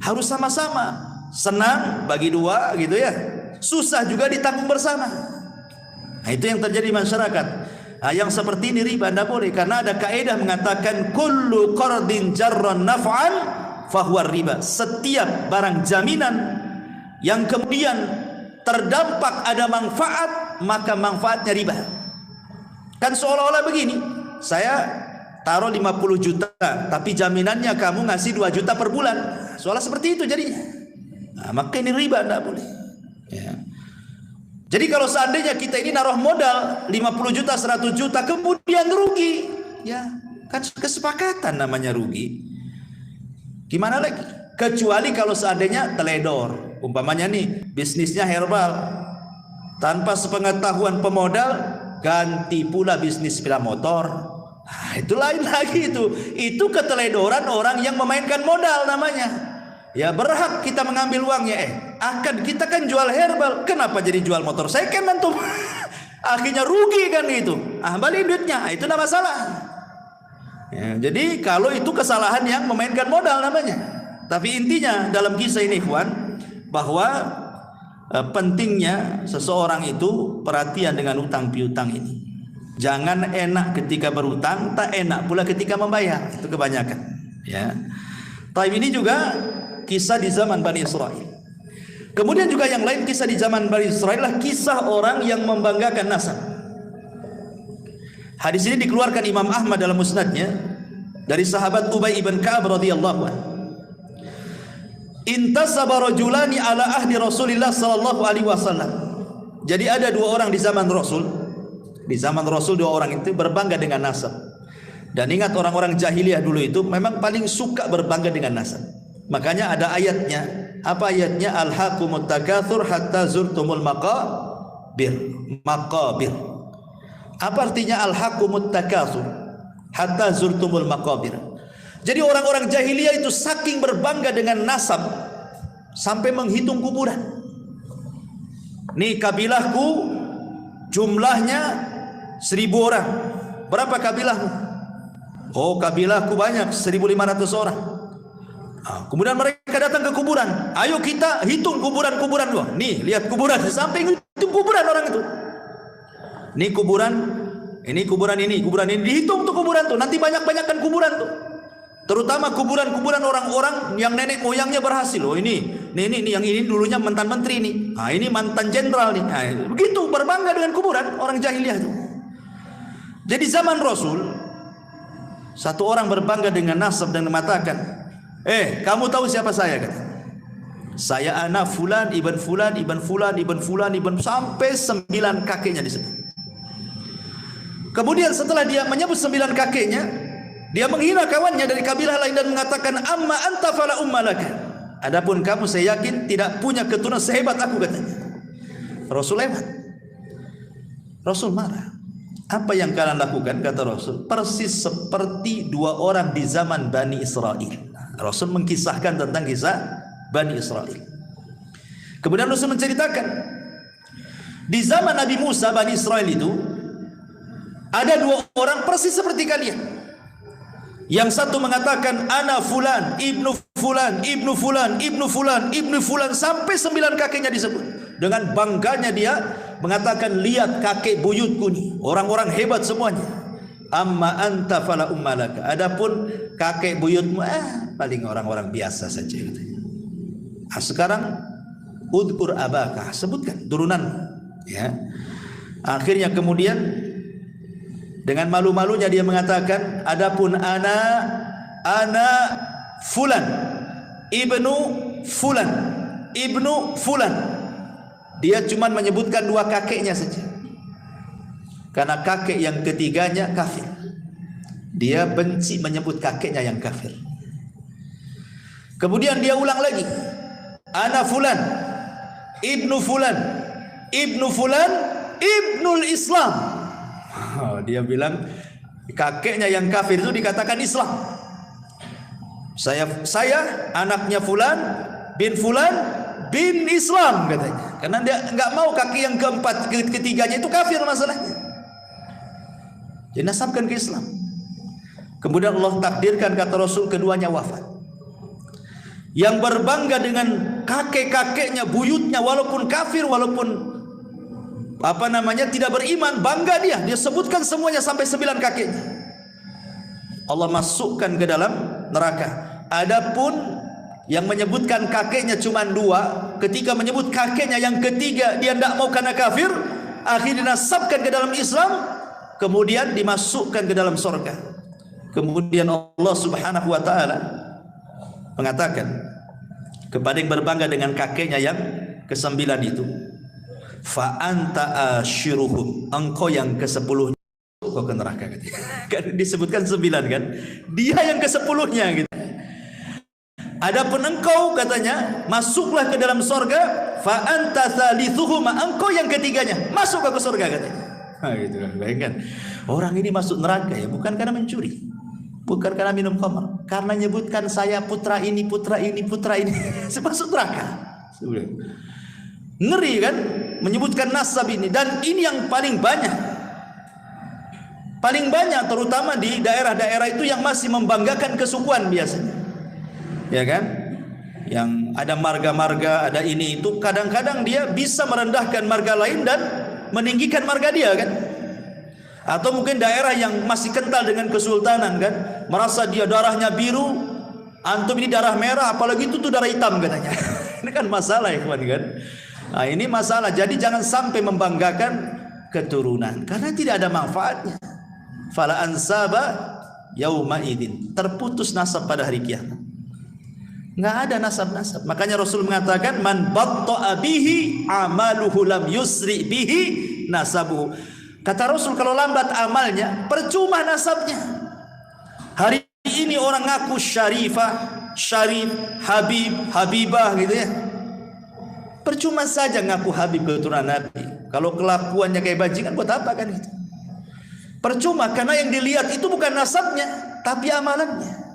Harus sama-sama. Senang bagi 2 gitu ya, susah juga ditanggung bersama. Nah, itu yang terjadi di masyarakat. Nah, yang seperti ini riba tidak boleh, karena ada kaidah mengatakan kullu qardin jarran naf'an fahuwa riba. Setiap barang jaminan yang kemudian terdampak ada manfaat, maka manfaatnya riba. Kan seolah-olah begini, saya taruh 50 juta tapi jaminannya kamu ngasih 2 juta per bulan. Soalnya seperti itu jadinya. Nah, maka ini riba, tidak boleh ya. Jadi kalau seandainya kita ini naruh modal 50 juta, 100 juta kemudian rugi, ya kan kesepakatan namanya rugi. Gimana lagi? Kecuali kalau seandainya teledor, umpamanya nih bisnisnya herbal, tanpa sepengetahuan pemodal ganti pula bisnis sepeda motor. Nah, itu lain lagi itu. Itu keteledoran orang yang memainkan modal namanya. Ya berhak kita mengambil uangnya. Akan kita kan jual herbal, kenapa jadi jual motor second antum? Akhirnya rugi kan itu. Balik duitnya, itu tidak masalah. Ya, jadi kalau itu kesalahan yang memainkan modal namanya. Tapi intinya dalam kisah ini kawan, bahwa pentingnya seseorang itu perhatian dengan utang piutang ini. Jangan enak ketika berutang, tak enak pula ketika membayar. Itu kebanyakan. Ya. Tapi ini juga kisah di zaman Bani Israel. Kemudian juga yang lain kisah di zaman Bani Israel adalah kisah orang yang membanggakan nasab. Hadis ini dikeluarkan Imam Ahmad dalam musnadnya dari sahabat Ubay ibn Ka'ab radhiyallahu anhu. intasaba rajulani ala ahdi Rasulillah sallallahu alaihi wasallam. Jadi ada dua orang di zaman Rasul. Di zaman Rasul dua orang itu berbangga dengan nasab. Dan ingat orang-orang jahiliyah dulu itu memang paling suka berbangga dengan nasab. Makanya ada ayatnya. Apa ayatnya? Alhaqumut takatsur hatta zurtumul maqabir. Maqabir. Apa artinya alhaqumut takatsur hatta zurtumul maqabir? Jadi orang-orang jahiliyah itu saking berbangga dengan nasab sampai menghitung kuburan. Nih kabilahku jumlahnya 1000 orang. Berapa kabilahmu? Oh, kabilahku banyak, 1500 orang. Kemudian mereka datang ke kuburan. Ayo kita hitung kuburan-kuburan loh. Nih, lihat kuburan, sampai hitung kuburan orang itu. Nih kuburan, ini kuburan ini, kuburan ini, dihitung tuh kuburan tuh. Nanti banyak-banyakan kuburan tuh. Terutama kuburan-kuburan orang-orang yang nenek moyangnya berhasil. Oh ini yang ini dulunya mantan menteri nih. Nah, ini mantan jenderal nih. Nah, begitu berbangga dengan kuburan orang jahiliyah itu. Jadi zaman Rasul, satu orang berbangga dengan nasab dan mengatakan, kamu tahu siapa saya? Kata, saya anak fulan, ibn fulan, ibn fulan, ibn fulan, ibn, sampai 9 kakeknya disebut. Kemudian setelah dia menyebut 9 kakeknya, dia menghina kawannya dari kabilah lain dan mengatakan, amma anta fala ummalaka. Adapun kamu saya yakin tidak punya keturunan sehebat aku, katanya. Rasul hebat. Rasul marah. Apa yang kalian lakukan, kata Rasul, persis seperti 2 orang di zaman Bani Israel. Rasul mengkisahkan tentang kisah Bani Israel. Kemudian Rasul menceritakan, di zaman Nabi Musa, Bani Israel itu ada 2 orang persis seperti kalian. Yang satu mengatakan ana fulan, ibnu fulan, ibnu fulan, ibnu fulan, ibnu fulan, sampai 9 kakeknya disebut. Dengan bangganya dia mengatakan, lihat kakek buyutku nih, orang-orang hebat semuanya. Amma anta fala ummalaka. Adapun kakek buyutmu paling orang-orang biasa saja, katanya. Sekarang udkur abaka, sebutkan turunan, ya. Akhirnya kemudian dengan malu-malunya dia mengatakan, adapun ana fulan, ibnu fulan, ibnu fulan. Dia cuma menyebutkan 2 kakeknya saja. Karena kakek yang ketiganya kafir. Dia benci menyebut kakeknya yang kafir. Kemudian dia ulang lagi, ana fulan, ibnu fulan, ibnu fulan, ibnul Islam. Dia bilang kakeknya yang kafir itu dikatakan Islam. Saya anaknya fulan bin fulan bin Islam, katanya. Karena dia enggak mau kaki yang keempat, ketiganya itu kafir masalahnya. Jadi nasabkan ke Islam. Kemudian Allah takdirkan, kata Rasul, keduanya wafat. Yang berbangga dengan kakek-kakeknya, buyutnya, walaupun kafir, walaupun tidak beriman, bangga dia sebutkan semuanya sampai 9 kakeknya. Allah masukkan ke dalam neraka. Adapun yang menyebutkan kakeknya cuma 2, ketika menyebut kakeknya yang ketiga dia tidak mau karena kafir, akhirnya dinasabkan ke dalam Islam, kemudian dimasukkan ke dalam surga. Kemudian Allah Subhanahu wa taala mengatakan kepada yang berbangga dengan kakeknya yang ke-9 itu, fa anta ashiruhum, engkau yang ke-10 kau ke neraka, kan disebutkan 9 kan, dia yang ke-10-nya gitu. Adapun engkau, katanya, masuklah ke dalam surga, fa anta thalithuhum, engkau yang ketiganya, masuk ke surga, katanya. Gitu kan, bayangkan orang ini masuk neraka ya bukan karena mencuri, bukan karena minum khamr, karena nyebutkan saya putra ini, putra ini, putra ini. Masuk neraka. Ngeri kan menyebutkan nasab ini. Dan ini yang paling banyak terutama di daerah-daerah itu yang masih membanggakan kesukuan biasanya, ya kan, yang ada marga-marga, ada ini itu, kadang-kadang dia bisa merendahkan marga lain dan meninggikan marga dia kan. Atau mungkin daerah yang masih kental dengan kesultanan kan, merasa dia darahnya biru, antum ini darah merah, apalagi itu tuh darah hitam katanya. Ini kan masalah ya kawan kan. Nah ini masalah. Jadi jangan sampai membanggakan keturunan karena tidak ada manfaatnya. Fala ansaba yauma idin, terputus nasab pada hari kiamat. Nggak ada nasab-nasab. Makanya Rasul mengatakan man batta'a bihi amaluhu lam yusri bihi nasabuhu. Kata Rasul, kalau lambat amalnya percuma nasabnya. Hari ini orang ngaku syarifah, syarif, habib, habibah gitu ya. Percuma saja ngaku habib keturunan Nabi. Kalau kelakuannya kayak bajingan buat apa kan itu? Percuma, karena yang dilihat itu bukan nasabnya tapi amalannya.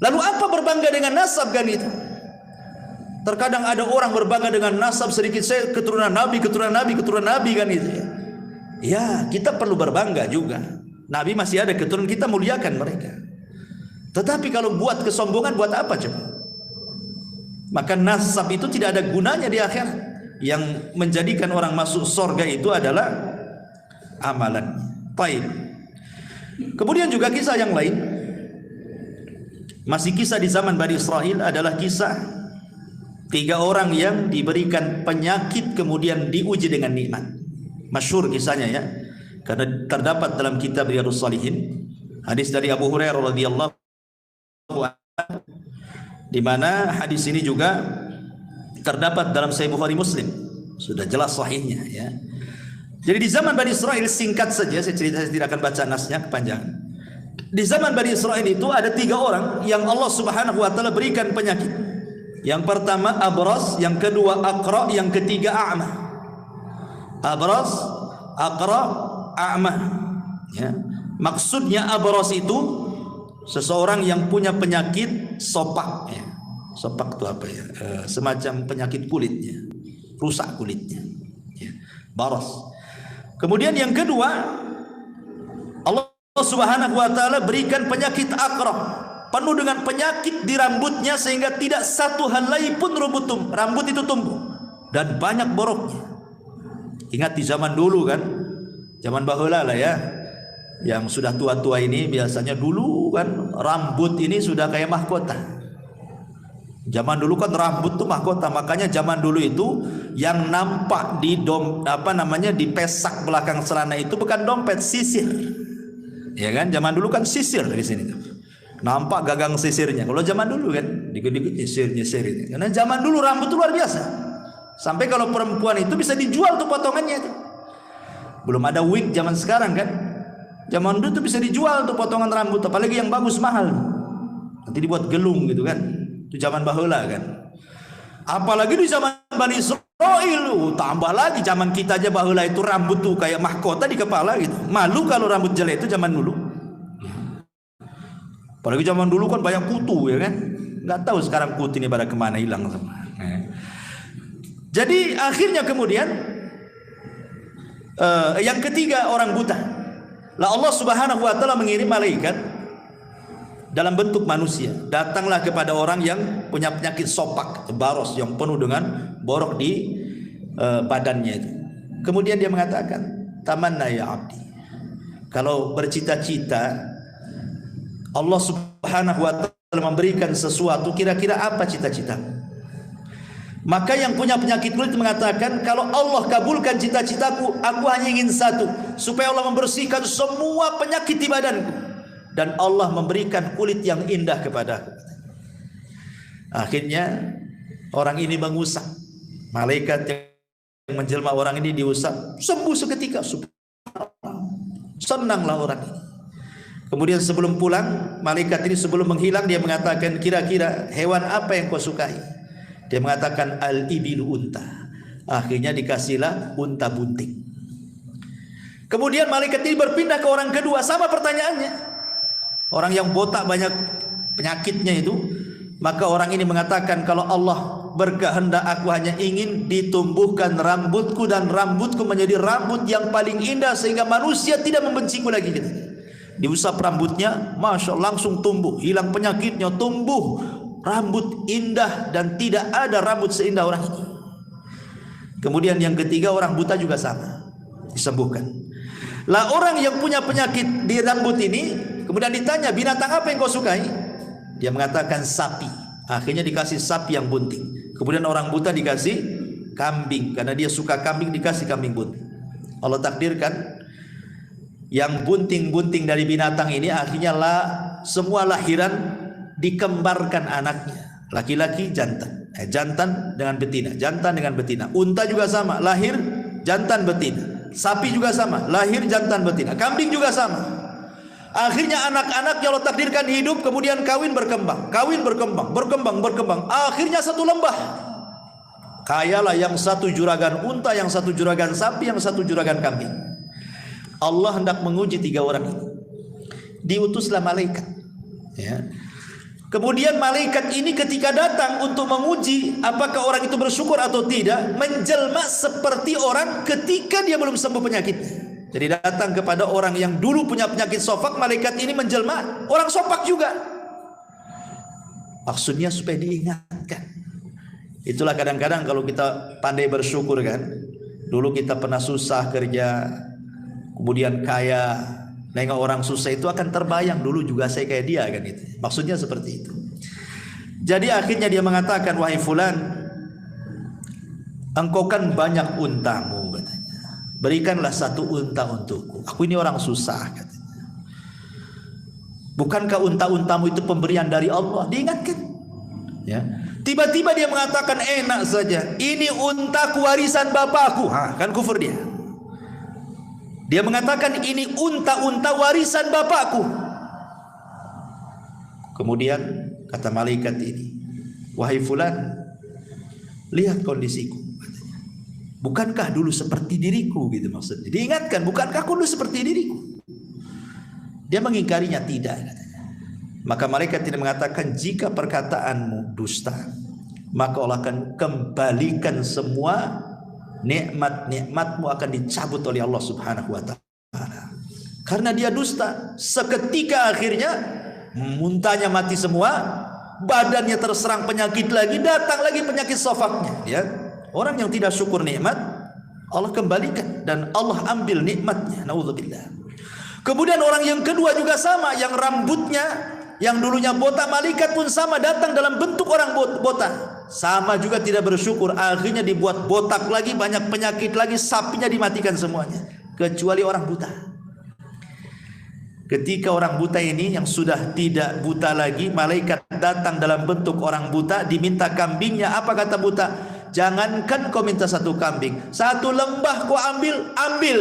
Lalu apa berbangga dengan nasab kan itu? Terkadang ada orang berbangga dengan nasab sedikit, saya keturunan Nabi, keturunan Nabi, keturunan Nabi kan itu ya. Ya, kita perlu berbangga juga. Nabi masih ada keturunan, kita muliakan mereka. Tetapi kalau buat kesombongan, buat apa coba? Maka nasab itu tidak ada gunanya di akhirat. Yang menjadikan orang masuk surga itu adalah amalan. Baik. Kemudian juga kisah yang lain, masih kisah di zaman Bani Israel, adalah kisah 3 orang yang diberikan penyakit kemudian diuji dengan nikmat. Masyhur kisahnya ya, karena terdapat dalam kitab Riyadhus Shalihin, hadis dari Abu Hurairah radhiyallahu anhu, di mana hadis ini juga terdapat dalam Sahih Bukhari Muslim, sudah jelas sahihnya ya. Jadi di zaman Bani Israel, singkat saja saya cerita, saya tidak akan baca nasnya kepanjangan. Di zaman Bani Israel itu ada 3 orang yang Allah Subhanahu wa taala berikan penyakit. Yang pertama abras, yang kedua aqra, yang ketiga a'ma. Abras, aqra, a'ma. Ya. Maksudnya abras itu seseorang yang punya penyakit sopak ya. Sopak itu apa ya? Semacam penyakit kulitnya, rusak kulitnya. Ya. Baras. Kemudian yang kedua, Allah Subhanahu wa taala berikan penyakit aqra, penuh dengan penyakit di rambutnya sehingga tidak satu helai pun rambut itu tumbuh dan banyak boroknya. Ingat di zaman dulu kan, zaman baheula lah ya, yang sudah tua-tua ini biasanya dulu kan rambut ini sudah kayak mahkota. Zaman dulu kan rambut tuh mahkota, makanya zaman dulu itu yang nampak di di pesak belakang celana itu bukan dompet, sisir. Ya kan, zaman dulu kan sisir di sini tuh. Nampak gagang sisirnya. Kalau zaman dulu kan dikit-dikit nyisir itu. Karena zaman dulu rambut itu luar biasa. Sampai kalau perempuan itu bisa dijual tuh potongannya itu. Belum ada wig zaman sekarang kan. Zaman dulu tuh bisa dijual tuh potongan rambut, apalagi yang bagus mahal. Nanti dibuat gelung gitu kan. Itu zaman baheula kan. Apalagi di zaman Bani Israil, tambah lagi zaman kita aja baheula itu rambut tuh kayak mahkota di kepala gitu. Malu kalau rambut jelek itu zaman dulu. Apalagi zaman dulu kan banyak kutu ya kan. Nggak tahu sekarang kutu ini pada kemana, hilang semua. Jadi akhirnya kemudian yang ketiga orang buta. Lah Allah Subhanahu wa taala mengirim malaikat dalam bentuk manusia, datanglah kepada orang yang punya penyakit sopak, baros, yang penuh dengan borok di badannya itu. Kemudian dia mengatakan, tamanna ya abdi, kalau bercita-cita Allah Subhanahu wa taala memberikan sesuatu, kira-kira apa cita-cita? Maka yang punya penyakit kulit mengatakan, kalau Allah kabulkan cita-citaku, aku hanya ingin satu, supaya Allah membersihkan semua penyakit di badanku dan Allah memberikan kulit yang indah kepadaku. Akhirnya orang ini mengusap, malaikat yang menjelma orang ini diusap, sembuh seketika. Senanglah orang ini. Kemudian sebelum pulang, malaikat ini sebelum menghilang dia mengatakan, kira-kira hewan apa yang kau sukai? Dia mengatakan al-ibilu, unta. Akhirnya dikasihlah unta bunting. Kemudian malaikat ini berpindah ke orang kedua, sama pertanyaannya. Orang yang botak banyak penyakitnya itu, maka orang ini mengatakan, kalau Allah berkehendak aku hanya ingin ditumbuhkan rambutku dan rambutku menjadi rambut yang paling indah sehingga manusia tidak membenciku lagi gitu. Diusap rambutnya, masya Allah, langsung tumbuh, hilang penyakitnya, tumbuh rambut indah dan tidak ada rambut seindah orang ini. Kemudian yang ketiga orang buta juga sama, disembuhkan. Lah orang yang punya penyakit di rambut ini kemudian ditanya, binatang apa yang kau sukai? Dia mengatakan sapi. Akhirnya dikasih sapi yang bunting. Kemudian orang buta dikasih kambing, karena dia suka kambing, dikasih kambing bunting. Allah takdirkan yang bunting-bunting dari binatang ini akhirnya semua lahiran dikembarkan anaknya, laki-laki jantan, jantan dengan betina, jantan dengan betina. Unta juga sama, lahir jantan betina. Sapi juga sama, lahir jantan betina. Kambing juga sama. Akhirnya anak-anak yang Allah takdirkan hidup, kemudian kawin berkembang, berkembang. Akhirnya satu lembah. Kayalah yang satu juragan unta, yang satu juragan sapi, yang satu juragan kambing. Allah hendak menguji 3 orang ini. Diutuslah malaikat. Ya. Kemudian malaikat ini ketika datang untuk menguji apakah orang itu bersyukur atau tidak, menjelma seperti orang ketika dia belum sembuh penyakitnya. Jadi datang kepada orang yang dulu punya penyakit sofak, malaikat ini menjelma orang sofak juga. Maksudnya supaya diingatkan. Itulah kadang-kadang kalau kita pandai bersyukur kan. Dulu kita pernah susah kerja, kemudian kaya, nengok orang susah itu akan terbayang dulu juga saya kayak dia kan itu. Maksudnya seperti itu. Jadi akhirnya dia mengatakan, wahai fulan, engkau kan banyak untamu katanya. Berikanlah 1 unta untukku. Aku ini orang susah katanya. Bukankah unta-untamu itu pemberian dari Allah? Diingatkan. Ya. Tiba-tiba dia mengatakan enak saja. Ini untaku warisan bapakku. Kan kufur dia. Dia mengatakan ini unta-unta warisan bapakku. Kemudian kata malaikat ini, wahai fulan, lihat kondisiku. Bukankah dulu seperti diriku gitu maksudnya. Diingatkan, bukankah aku dulu seperti diriku? Dia mengingkarinya, tidak katanya. Maka malaikat tidak mengatakan, jika perkataanmu dusta, maka Allah akan kembalikan semua nikmat-nikmatmu akan dicabut oleh Allah Subhanahu wa taala. Karena dia dusta, seketika akhirnya muntahnya mati semua, badannya terserang penyakit lagi, datang lagi penyakit sofaknya, ya. Orang yang tidak syukur nikmat, Allah kembalikan dan Allah ambil nikmatnya. Naudzubillah. Kemudian orang yang kedua juga sama, yang rambutnya yang dulunya botak, malaikat pun sama datang dalam bentuk orang botak. Sama juga tidak bersyukur, akhirnya dibuat botak lagi, banyak penyakit lagi, sapinya dimatikan semuanya, kecuali orang buta. Ketika orang buta ini yang sudah tidak buta lagi, malaikat datang dalam bentuk orang buta, diminta kambingnya. Apa kata buta? Jangankan kau minta 1 kambing, 1 lembah kau ambil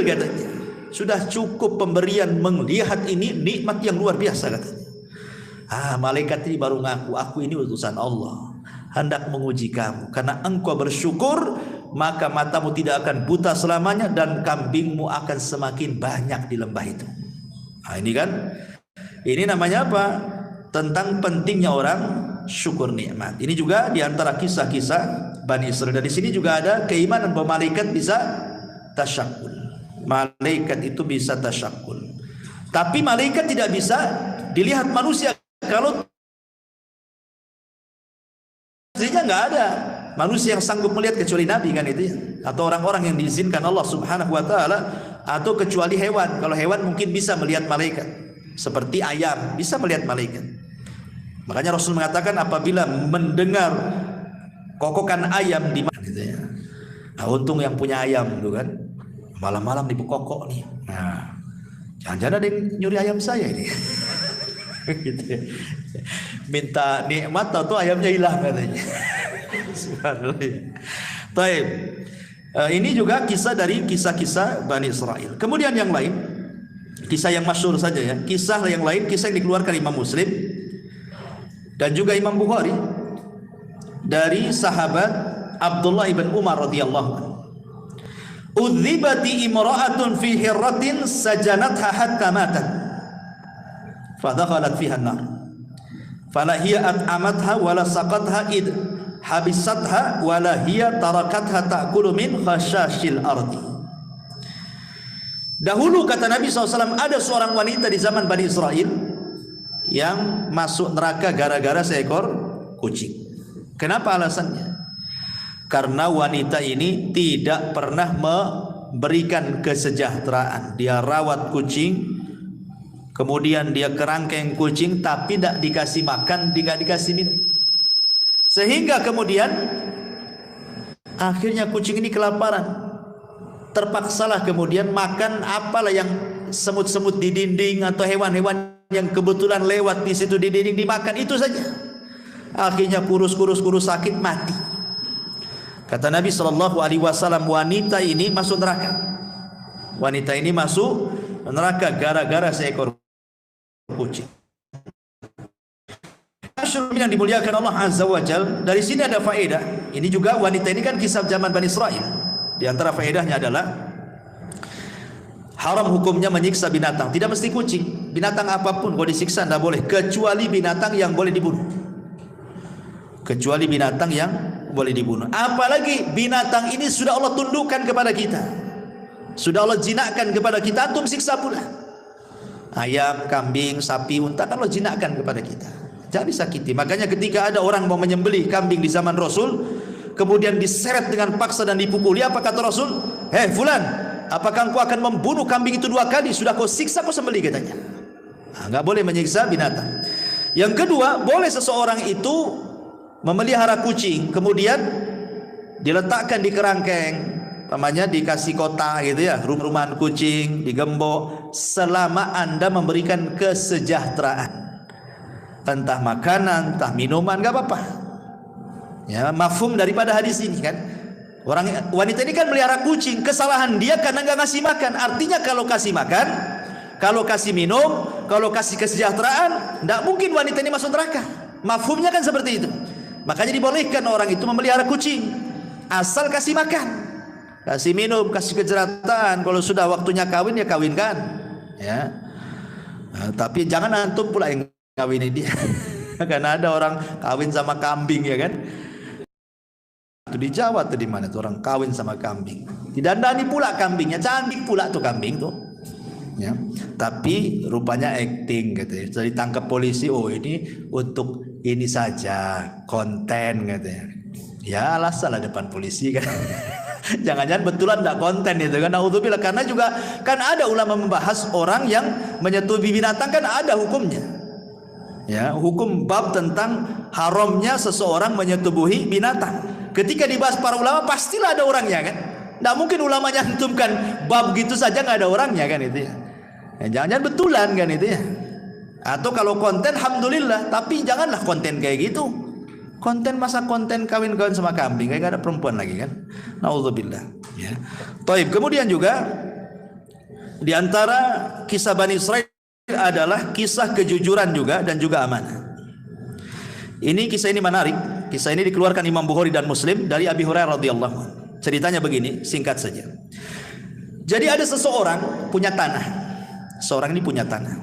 katanya. Sudah cukup pemberian, melihat ini nikmat yang luar biasa katanya. Malaikat ini baru ngaku, aku ini utusan Allah, hendak menguji kamu. Karena engkau bersyukur, maka matamu tidak akan buta selamanya dan kambingmu akan semakin banyak di lembah itu. Ini kan, ini namanya apa? Tentang pentingnya orang syukur nikmat. Ini juga diantara kisah-kisah Bani Israil. Dan di sini juga ada keimanan bahwa malaikat bisa tasyakul. Malaikat itu bisa tasyakul. Tapi malaikat tidak bisa dilihat manusia. Kalau aslinya nggak ada manusia yang sanggup melihat kecuali Nabi kan itu ya. Atau orang-orang yang diizinkan Allah Subhanahu wa taala, atau kecuali hewan. Kalau hewan mungkin bisa melihat malaikat. Seperti ayam bisa melihat malaikat. Makanya Rasul mengatakan apabila mendengar kokokan ayam di mana gitu ya. Untung yang punya ayam gitu kan. Malam-malam dibekokok nih. Jangan-jangan ada yang nyuri ayam saya ini. Gitu ya. Minta nikmat atau ayamnya hilang katanya. Subhanallah. Baik. Ini juga kisah dari kisah-kisah Bani Israil. Kemudian yang lain, kisah yang masyhur saja ya. Kisah yang lain, kisah yang dikeluarkan Imam Muslim dan juga Imam Bukhari dari sahabat Abdullah ibn Umar radhiyallahu anhu. Udzibati imra'atun fi hirratin sajanatha hatta matat. Fadakhalat fiha an-nar. Fala hiya at'amatha wala saqatha id habisatha wala hiya tarakatha ta'kulu min khashashil ardi. Dahulu kata Nabi SAW, ada seorang wanita di zaman Bani Israil yang masuk neraka gara-gara seekor kucing. Kenapa alasannya? Karena wanita ini tidak pernah memberikan kesejahteraan. Dia rawat kucing, kemudian dia kerangkeng kucing, tapi tidak dikasih makan, tidak dikasih minum. Sehingga kemudian akhirnya kucing ini kelaparan. Terpaksalah kemudian makan apalah yang semut-semut di dinding atau hewan-hewan yang kebetulan lewat di situ di dinding dimakan itu saja. Akhirnya kurus sakit mati. Kata Nabi SAW, wanita ini masuk neraka. Wanita ini masuk neraka gara-gara seekor kucing. Yang dimuliakan Allah Azza wa Jal, dari sini ada faedah. Ini juga wanita ini kan kisah zaman Bani Israel. Di antara faedahnya adalah haram hukumnya menyiksa binatang. Tidak mesti kucing, binatang apapun kalau disiksa tidak boleh, kecuali binatang yang boleh dibunuh. Kecuali binatang yang boleh dibunuh. Apalagi binatang ini sudah Allah tundukkan kepada kita, sudah Allah jinakkan kepada kita, antum siksa pula. Ayam, kambing, sapi, unta kan Allah jinakkan kepada kita, jangan disakiti. Makanya ketika ada orang mau menyembelih kambing di zaman Rasul, kemudian diseret dengan paksa dan dipukuli, apa kata Rasul? Hei fulan, apakah engkau akan membunuh kambing itu 2 kali? Sudah kau siksa, kau sembelih, katanya. Enggak boleh menyiksa binatang. Yang kedua, boleh seseorang itu memelihara kucing, kemudian diletakkan di kerangkeng, namanya dikasih kota gitu ya, rumah-rumahan kucing, digembok, selama Anda memberikan kesejahteraan, entah makanan, entah minuman, enggak apa-apa. Ya, mafhum daripada hadis ini kan. Wanita ini kan melihara kucing, kesalahan dia karena enggak ngasih makan. Artinya kalau kasih makan, kalau kasih minum, kalau kasih kesejahteraan, enggak mungkin wanita ini masuk neraka. Mafhumnya kan seperti itu. Makanya dibolehkan orang itu memelihara kucing, asal kasih makan, kasih minum, kasih kesejahteraan. Kalau sudah waktunya kawin ya kawinkan, ya. Nah, tapi jangan antum pula yang kawin dia. Karena ada orang kawin sama kambing, ya kan? Itu di Jawa tuh, di mana tuh orang kawin sama kambing, didandani pula kambingnya, cantik pula tuh kambing tuh, ya. Tapi rupanya acting gitu ya. Jadi tangkap polisi, oh ini untuk ini saja, konten katanya. Ya alasan lah depan polisi kan. Jangan-jangan betulan enggak konten itu kan. Naudzubillah. Karena juga kan ada ulama membahas orang yang menyetubi binatang, kan ada hukumnya. Ya, hukum bab tentang haramnya seseorang menyetubuhi binatang. Ketika dibahas para ulama pastilah ada orangnya kan. Enggak mungkin ulama nyantumkan bab gitu saja enggak ada orangnya kan itu ya. Jangan-jangan betulan kan itu ya. Atau kalau konten alhamdulillah, tapi janganlah konten kayak gitu. Konten masa konten kawin-kawin sama kambing, kayak gak ada perempuan lagi kan. Naudzubillah, ya. Taib. Kemudian juga di antara kisah Bani Israel adalah kisah kejujuran juga dan juga amanah. Kisah ini menarik. Kisah ini dikeluarkan Imam Bukhari dan Muslim dari Abi Hurairah radhiyallahu anhu. Ceritanya begini, singkat saja. Jadi ada seseorang punya tanah. Seorang ini punya tanah.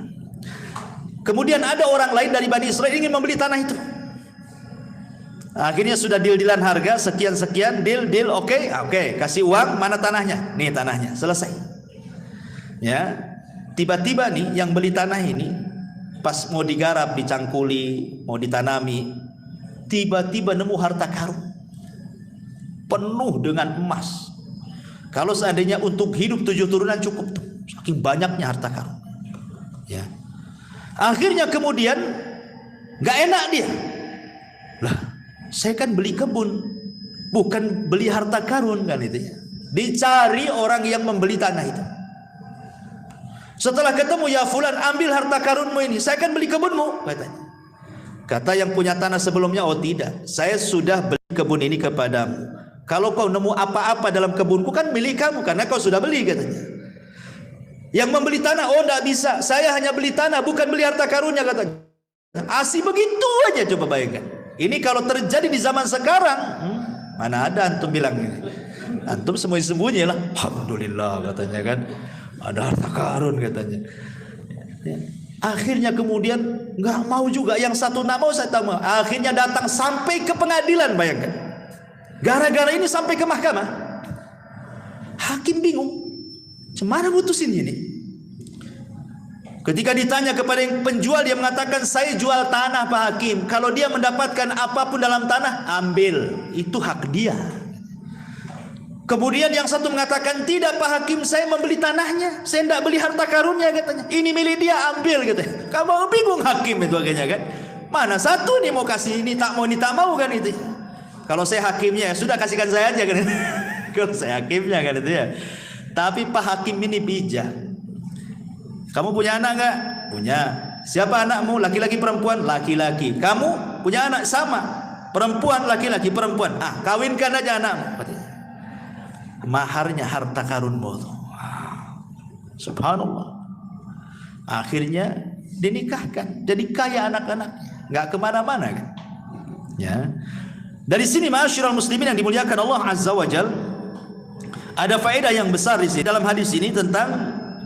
Kemudian ada orang lain dari Bani Israel ingin membeli tanah itu. Akhirnya sudah deal-dealan harga sekian-sekian, deal, oke, kasih uang, mana tanahnya? Nih tanahnya, selesai. Ya, tiba-tiba nih yang beli tanah ini pas mau digarap, dicangkuli, mau ditanami, tiba-tiba nemu harta karun penuh dengan emas. Kalau seandainya untuk hidup 7 turunan cukup tuh, saking banyaknya harta karun. Ya. Akhirnya kemudian nggak enak dia. Lah, saya kan beli kebun, bukan beli harta karun kan itu ya. Dicari orang yang membeli tanah itu. Setelah ketemu, ya fulan, ambil harta karunmu ini, saya kan beli kebunmu, katanya. Kata yang punya tanah sebelumnya, oh tidak, saya sudah beli kebun ini kepadamu. Kalau kau nemu apa-apa dalam kebunku kan milik kamu, karena kau sudah beli, katanya. Yang membeli tanah, oh tidak bisa, saya hanya beli tanah, bukan beli harta karunnya, katanya. Asih begitu aja, coba bayangkan. Ini kalau terjadi di zaman sekarang, mana ada antum bilang ini. Antum sembunyi-sembunyi lah. Alhamdulillah katanya kan, ada harta karun katanya. Akhirnya kemudian nggak mau juga, yang satu nggak mau, saya tahu. Akhirnya datang sampai ke pengadilan, bayangkan. Gara-gara ini sampai ke mahkamah. Hakim bingung. Cemana putusin ini? Ketika ditanya kepada yang penjual, dia mengatakan, saya jual tanah Pak Hakim. Kalau dia mendapatkan apapun dalam tanah, ambil. Itu hak dia. Kemudian yang satu mengatakan, tidak Pak Hakim, saya membeli tanahnya, saya tidak beli harta karunnya, katanya. Ini milik dia, ambil, katanya. Kamu bingung hakim itu akhirnya kan. Mana satu nih mau kasih, ini tak mau kan itu. Kalau saya hakimnya, ya sudah kasihkan saya aja kan. Kalau saya hakimnya kan itu ya. Tapi Pak Hakim ini bijak. Kamu punya anak enggak? Punya. Siapa anakmu? Laki-laki perempuan? Laki-laki. Kamu punya anak sama, perempuan laki-laki perempuan. Kawinkan aja anakmu. Maharnya harta karunmu. Subhanallah. Akhirnya dinikahkan, jadi kaya anak-anak, nggak kemana-mana kan? Ya. Dari sini ma'asyiral muslimin yang dimuliakan Allah Azza wa Jal, ada faedah yang besar di sini dalam hadis ini tentang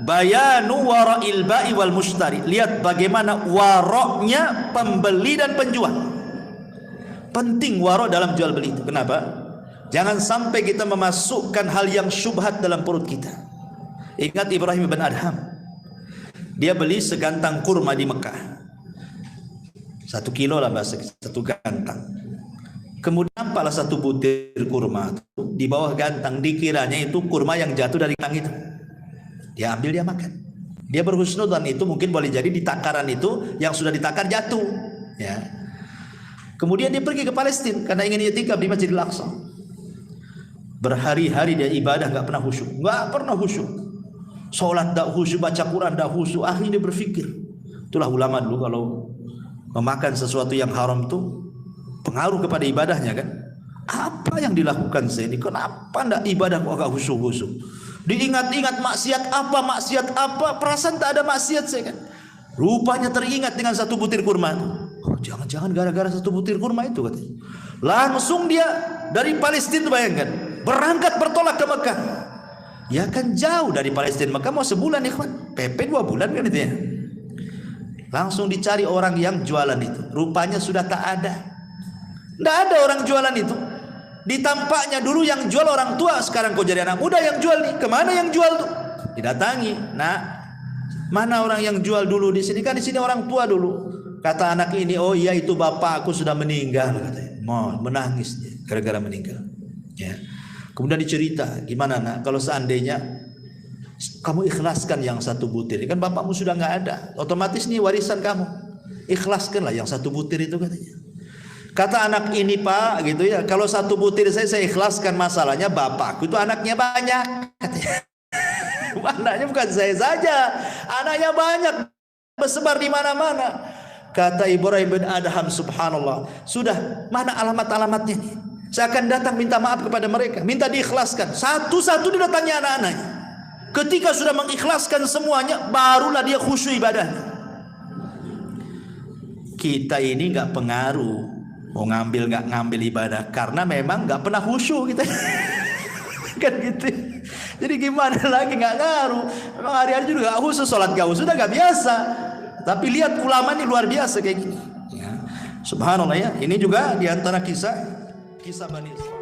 bayanu wara'il ba'i wal mushtari. Lihat bagaimana waroknya pembeli dan penjual. Penting warok dalam jual beli itu. Kenapa? Jangan sampai kita memasukkan hal yang syubhat dalam perut kita. Ingat Ibrahim bin Adham, dia beli segantang kurma di Mekah, 1 kilo lah bahasa, 1 gantang. Kemudian nampaklah 1 butir kurma di bawah gantang, dikiranya itu kurma yang jatuh dari gantang itu. Dia ambil, dia makan. Dia berhusnudzon itu mungkin boleh jadi di takaran itu yang sudah ditakar jatuh. Ya. Kemudian dia pergi ke Palestina karena ingin i'tikaf di Masjidil Aqsa. Berhari-hari dia ibadah nggak pernah khusyuk, nggak pernah khusyuk. Sholat dah khusyuk, baca Quran dah khusyuk. Akhirnya dia berpikir, itulah ulama dulu kalau memakan sesuatu yang haram tuh pengaruh kepada ibadahnya kan. Apa yang dilakukan saya ini? Kenapa ndak ibadah kok agak khusyuk-khusyuk? Diingat-ingat maksiat apa, perasaan tak ada maksiat saya kan. Rupanya teringat dengan 1 butir kurma. Oh, jangan-jangan gara-gara 1 butir kurma itu katanya. Langsung dia dari Palestina, bayangkan, berangkat bertolak ke Mekah. Ya kan jauh dari Palestina Mekah mau sebulan ikhwan, PP 2 bulan kan itu ya. Langsung dicari orang yang jualan itu. Rupanya sudah tak ada. Tidak ada orang jualan itu. Ditampaknya dulu yang jual orang tua, sekarang kok jadi anak muda yang jual nih. Kemana yang jual tuh? Didatangi. Nah, mana orang yang jual dulu di sini? Kan di sini orang tua dulu. Kata anak ini, oh iya itu bapak aku sudah meninggal katanya. Mau menangis dia gara-gara meninggal. Ya. Kemudian dicerita, gimana nak? Kalau seandainya kamu ikhlaskan yang 1 butir, kan bapakmu sudah nggak ada, otomatis nih warisan kamu. Ikhlaskanlah yang 1 butir itu katanya. Kata anak ini, Pak, gitu ya, kalau 1 butir saya ikhlaskan, masalahnya bapakku itu anaknya banyak katanya. Anaknya bukan saya saja, anaknya banyak, bersebar di mana-mana. Kata Ibrahim bin Adham, subhanallah, sudah, mana alamat-alamatnya nih? Saya akan datang minta maaf kepada mereka, minta diikhlaskan. Satu-satu didatangi anak-anaknya. Ketika sudah mengikhlaskan semuanya, barulah dia khusyuk ibadahnya. Kita ini nggak pengaruh mau ngambil nggak ngambil ibadah, karena memang nggak pernah khusyuk kita. Kan gitu. Jadi gimana lagi, nggak ngaruh. Memang hari-hari juga nggak khusyuk, sholat nggak khusyuk, udah nggak biasa. Tapi lihat ulama ini luar biasa kayak gini. Ya. Subhanallah ya. Ini juga diantara kisah Bani Israil.